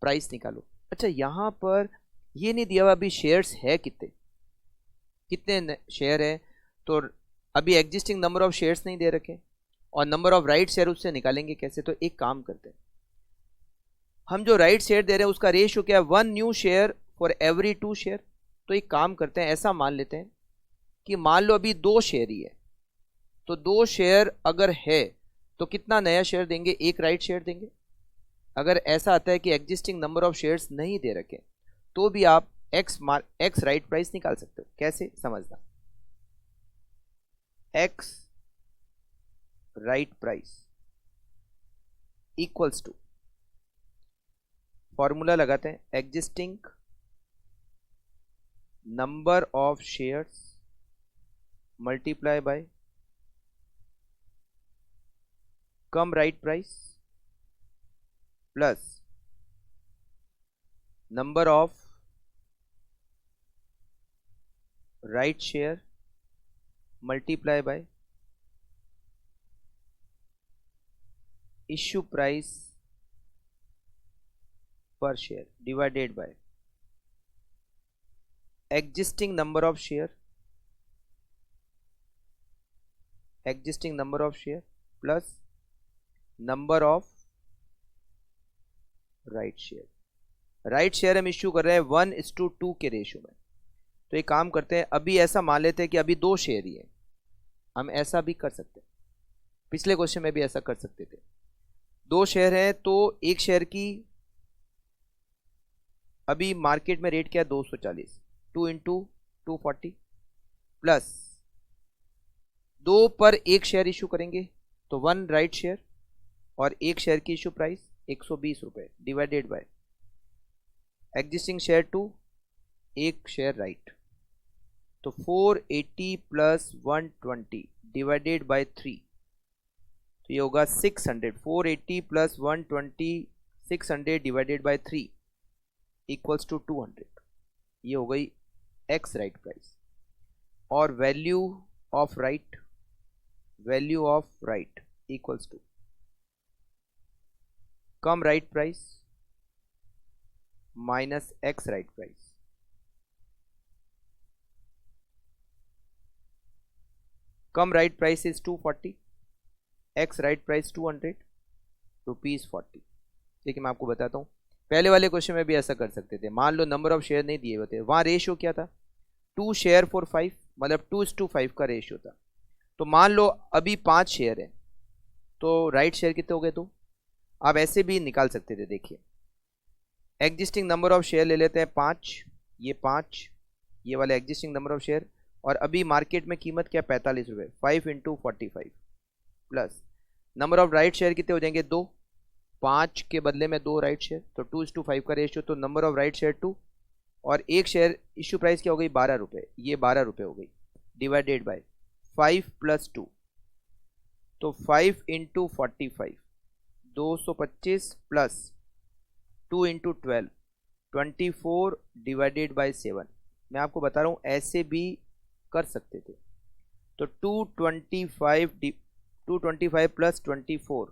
प्राइस निकालो। अच्छा, यहां पर ये नहीं दिया हुआ अभी शेयर्स है कितने, कितने शेयर है, तो अभी एग्जिस्टिंग नंबर ऑफ शेयर्स नहीं दे रखे और नंबर ऑफ राइट शेयर उससे निकालेंगे कैसे। तो एक काम करते हैं, हम जो राइट शेयर दे रहे हैं उसका रेशियो क्या है 1 new share for every 2 share. तो एक काम करते हैं, ऐसा मान लेते हैं कि मान लो अभी 2 शेयर ही है, तो 2 शेयर अगर है तो कितना नया शेयर देंगे, 1 राइट शेयर देंगे। अगर ऐसा आता है कि एग्जिस्टिंग नंबर ऑफ शेयर्स नहीं दे रखे तो भी आप एक्स राइट प्राइस निकाल सकते हो। कैसे समझना, ex right price equals to, formula लगाते हैं, existing number of shares multiply by cum right price plus number of right share multiply by issue price per share divided by existing number of share, existing number of share plus number of right share. Right share हम इश्यू कर रहे हैं 1:2 के रेशियो में। तो एक काम करते हैं, अभी ऐसा मान लेते हैं कि अभी 2 शेयर ही है, हम ऐसा भी कर सकते हैं, पिछले क्वेश्चन में भी ऐसा कर सकते थे। 2 शेयर है तो 1 शेयर की अभी मार्केट में रेट क्या है 240, 2 इंटू 240 प्लस 2 पर 1 शेयर इशू करेंगे तो 1 राइट शेयर और 1 शेयर की इशू प्राइस 120 रुपए divided by existing share to 1 share right, तो 480 प्लस 120 डिवाइडेड बाय 3, तो ये होगा 600। 480 plus 120 600 divided by 3 equals to 200। ये हो गई एक्स राइट प्राइस। और value of right, value of right equals to cum right price minus ex right price. Cum right price is 240, ex right price 200 rupees 40। देखिए मैं आपको बताता हूं, पहले वाले क्वेश्चन में भी ऐसा कर सकते थे, मान लो नंबर ऑफ शेयर नहीं दिए हुए थे, वहाँ रेशियो क्या था 2 शेयर फॉर 5, मतलब 2:5 का रेशियो था। तो मान लो अभी 5 शेयर है तो राइट शेयर कितने हो गए 2। आप ऐसे भी निकाल सकते थे, देखिए एग्जिस्टिंग नंबर ऑफ शेयर ले लेते हैं 5, ये 5, ये वाला एग्जिस्टिंग नंबर ऑफ शेयर, और अभी मार्केट में कीमत क्या 45 रुपये, 5 × 45 plus number of right share कितने हो जाएंगे 2, 5 के बदले में 2 राइट शेयर, तो 2:5 का रेशियो, तो नंबर ऑफ राइट शेयर 2, और एक शेयर इश्यू प्राइस क्या हो गई 12 रुपये, ये 12 रुपये हो गई, डिवाइडेड बाय 5 + 2, तो 5 × 45 225 प्लस 2 × 12 24 डिवाइडेड बाय 7। मैं आपको बता रहा हूँ ऐसे भी कर सकते थे। तो 225 प्लस 24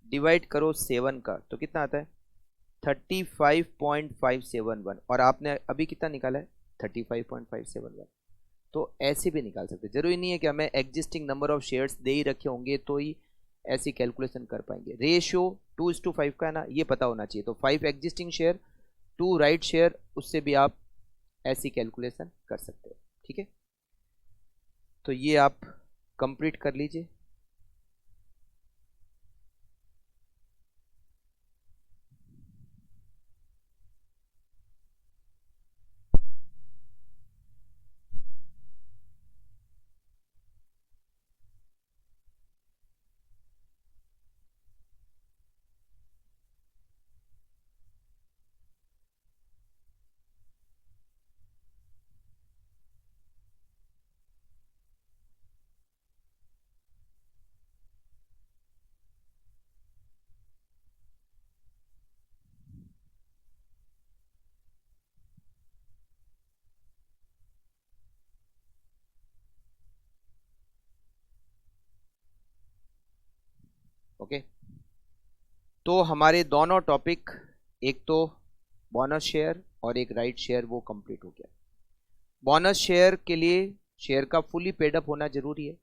डिवाइड करो 7 का, तो कितना आता है 35.571, और आपने अभी कितना निकाला है 35.571। तो ऐसे भी निकाल सकते, जरूरी नहीं है कि हमें एग्जिस्टिंग नंबर ऑफ शेयर्स दे ही रखे होंगे तो ही ऐसी कैलकुलेशन कर पाएंगे। रेशियो 2:5 का है ना, ये पता होना चाहिए। तो 5 एग्जिस्टिंग शेयर 2 राइट शेयर, उससे भी आप ऐसी कैलकुलेशन कर सकते हो, ठीक है। तो ये आप कंप्लीट कर लीजिए। ओके, तो हमारे दोनों टॉपिक, एक तो बोनस शेयर और एक राइट शेयर, वो कंप्लीट हो गया। बोनस शेयर के लिए शेयर का फुली पेड अप होना जरूरी है।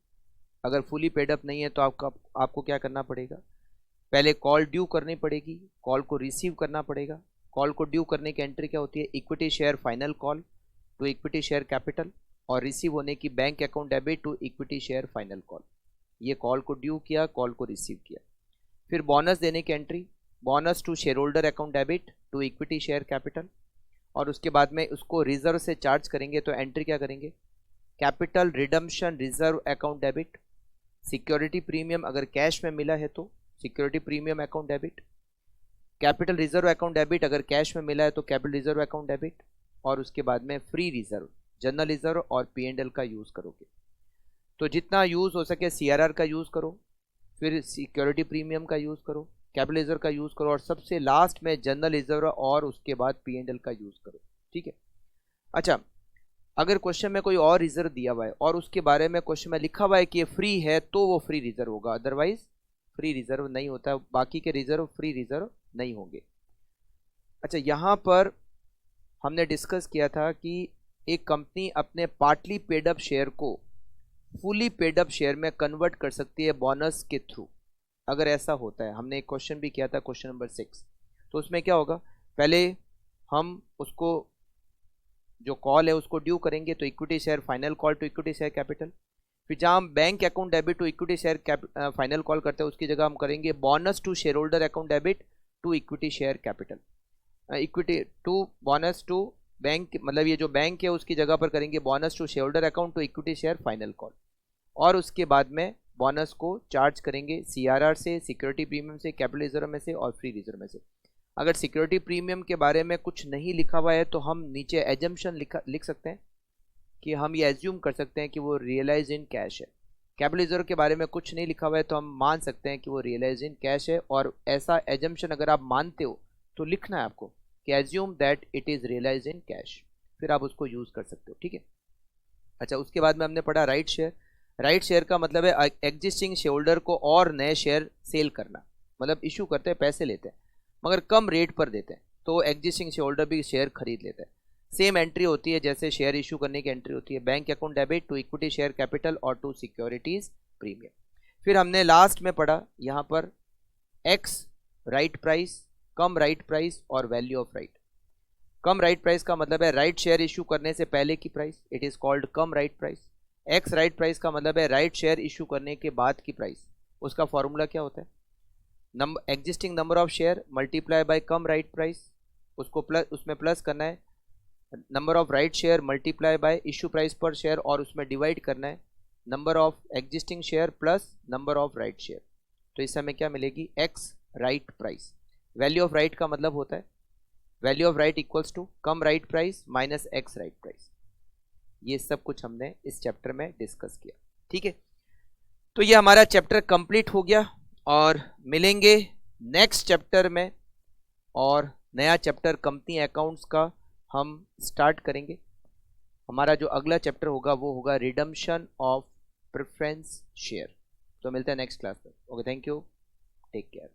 अगर फुली पेड अप नहीं है तो आपको क्या करना पड़ेगा, पहले कॉल ड्यू करनी पड़ेगी, कॉल को रिसीव करना पड़ेगा। कॉल को ड्यू करने की एंट्री क्या होती है, equity share final call to equity share capital, और रिसीव होने की bank account debit to equity share final call. ये कॉल को ड्यू किया, कॉल को रिसीव किया। फिर बोनस देने की entry, bonus to share holder account debit to equity share capital, और उसके बाद में उसको रिजर्व से चार्ज करेंगे तो एंट्री क्या करेंगे, capital redemption reserve account debit, security premium अगर कैश में मिला है तो security premium account debit, capital reserve account debit अगर कैश में मिला है तो कैपिटल रिजर्व अकाउंट डेबिट, और उसके बाद में फ्री रिजर्व, जनरल रिजर्व और P&L का यूज़ करोगे। तो जितना यूज़ हो सके CRR का यूज़ करो, फिर सिक्योरिटी प्रीमियम का यूज़ करो, कैपिटल रिजर्व का यूज़ करो, और सबसे लास्ट में जनरल रिजर्व और उसके बाद P&L का यूज़ करो, ठीक है। अच्छा, अगर क्वेश्चन में कोई और रिजर्व दिया हुआ है और उसके बारे में क्वेश्चन में लिखा हुआ है कि ये फ्री है तो वो फ्री रिजर्व होगा, अदरवाइज फ्री रिजर्व नहीं होता, बाकी के रिजर्व फ्री रिजर्व नहीं होंगे। अच्छा, यहाँ पर हमने डिस्कस किया था कि एक कंपनी अपने पार्टली पेड अप शेयर को फुली पेड अप शेयर में कन्वर्ट कर सकती है बोनस के थ्रू। अगर ऐसा होता है, हमने एक क्वेश्चन भी किया था, क्वेश्चन नंबर 6, तो उसमें क्या होगा, पहले हम उसको जो कॉल है उसको ड्यू करेंगे तो equity share final call to equity share capital, फिर जहाँ हम bank account debit to equity share final call करते हैं उसकी जगह हम करेंगे bonus to share holder account debit to equity share capital, equity to bonus to bank, मतलब ये जो बैंक है उसकी जगह पर करेंगे bonus to share holder account to equity share final call, और उसके बाद में बोनस को चार्ज करेंगे CRR से, सिक्योरिटी प्रीमियम से, कैपिटल रिजर्व में से और फ्री रिजर्व में से। अगर सिक्योरिटी प्रीमियम के बारे में कुछ नहीं लिखा हुआ है तो हम नीचे एजम्पशन लिख सकते हैं कि हम ये एज्यूम कर सकते हैं कि वो रियलाइज इन कैश है। कैपिटल रिजर्व के बारे में कुछ नहीं लिखा हुआ है तो हम मान सकते हैं कि वो रियलाइज इन कैश है, और ऐसा एजम्पशन अगर आप मानते हो तो लिखना है आपको कि assume that it is realise in cash, फिर आप उसको यूज़ कर सकते हो, ठीक है। अच्छा, उसके बाद में हमने पढ़ा राइट शेयर। राइट शेयर का मतलब है एग्जिस्टिंग शेयर होल्डर को और नए शेयर सेल करना, मतलब इशू करते हैं, पैसे लेते हैं मगर कम रेट पर देते हैं, तो एग्जिस्टिंग शेयर होल्डर भी शेयर खरीद लेते हैं। सेम एंट्री होती है जैसे शेयर इशू करने की एंट्री होती है, bank account debit to equity share capital और टू सिक्योरिटीज प्रीमियम। फिर हमने लास्ट में पढ़ा यहाँ पर ex right price cum right price और value of right. Cum right price का मतलब है राइट शेयर इशू करने से पहले की price, it is called come right price. Ex right price का मतलब है राइट शेयर इशू करने के बाद की प्राइस। उसका फॉर्मूला क्या होता है? Number existing number of share multiply by cum right price, उसको प्लस, उसमें प्लस करना है number of right share multiply by issue price per share, और उसमें डिवाइड करना है number of existing share plus number of right share. तो इस समय क्या मिलेगी? Ex right price. Value of right का मतलब होता है value of right equals to cum right price minus ex right price. ये सब कुछ हमने इस चैप्टर में डिस्कस किया, ठीक है। तो ये हमारा चैप्टर कंप्लीट हो गया और मिलेंगे नेक्स्ट चैप्टर में, और नया चैप्टर कंपनी अकाउंट्स का हम स्टार्ट करेंगे। हमारा जो अगला चैप्टर होगा वो होगा रिडम्पशन ऑफ प्रेफरेंस शेयर। तो मिलते हैं नेक्स्ट क्लास में। Okay, thank you, take care.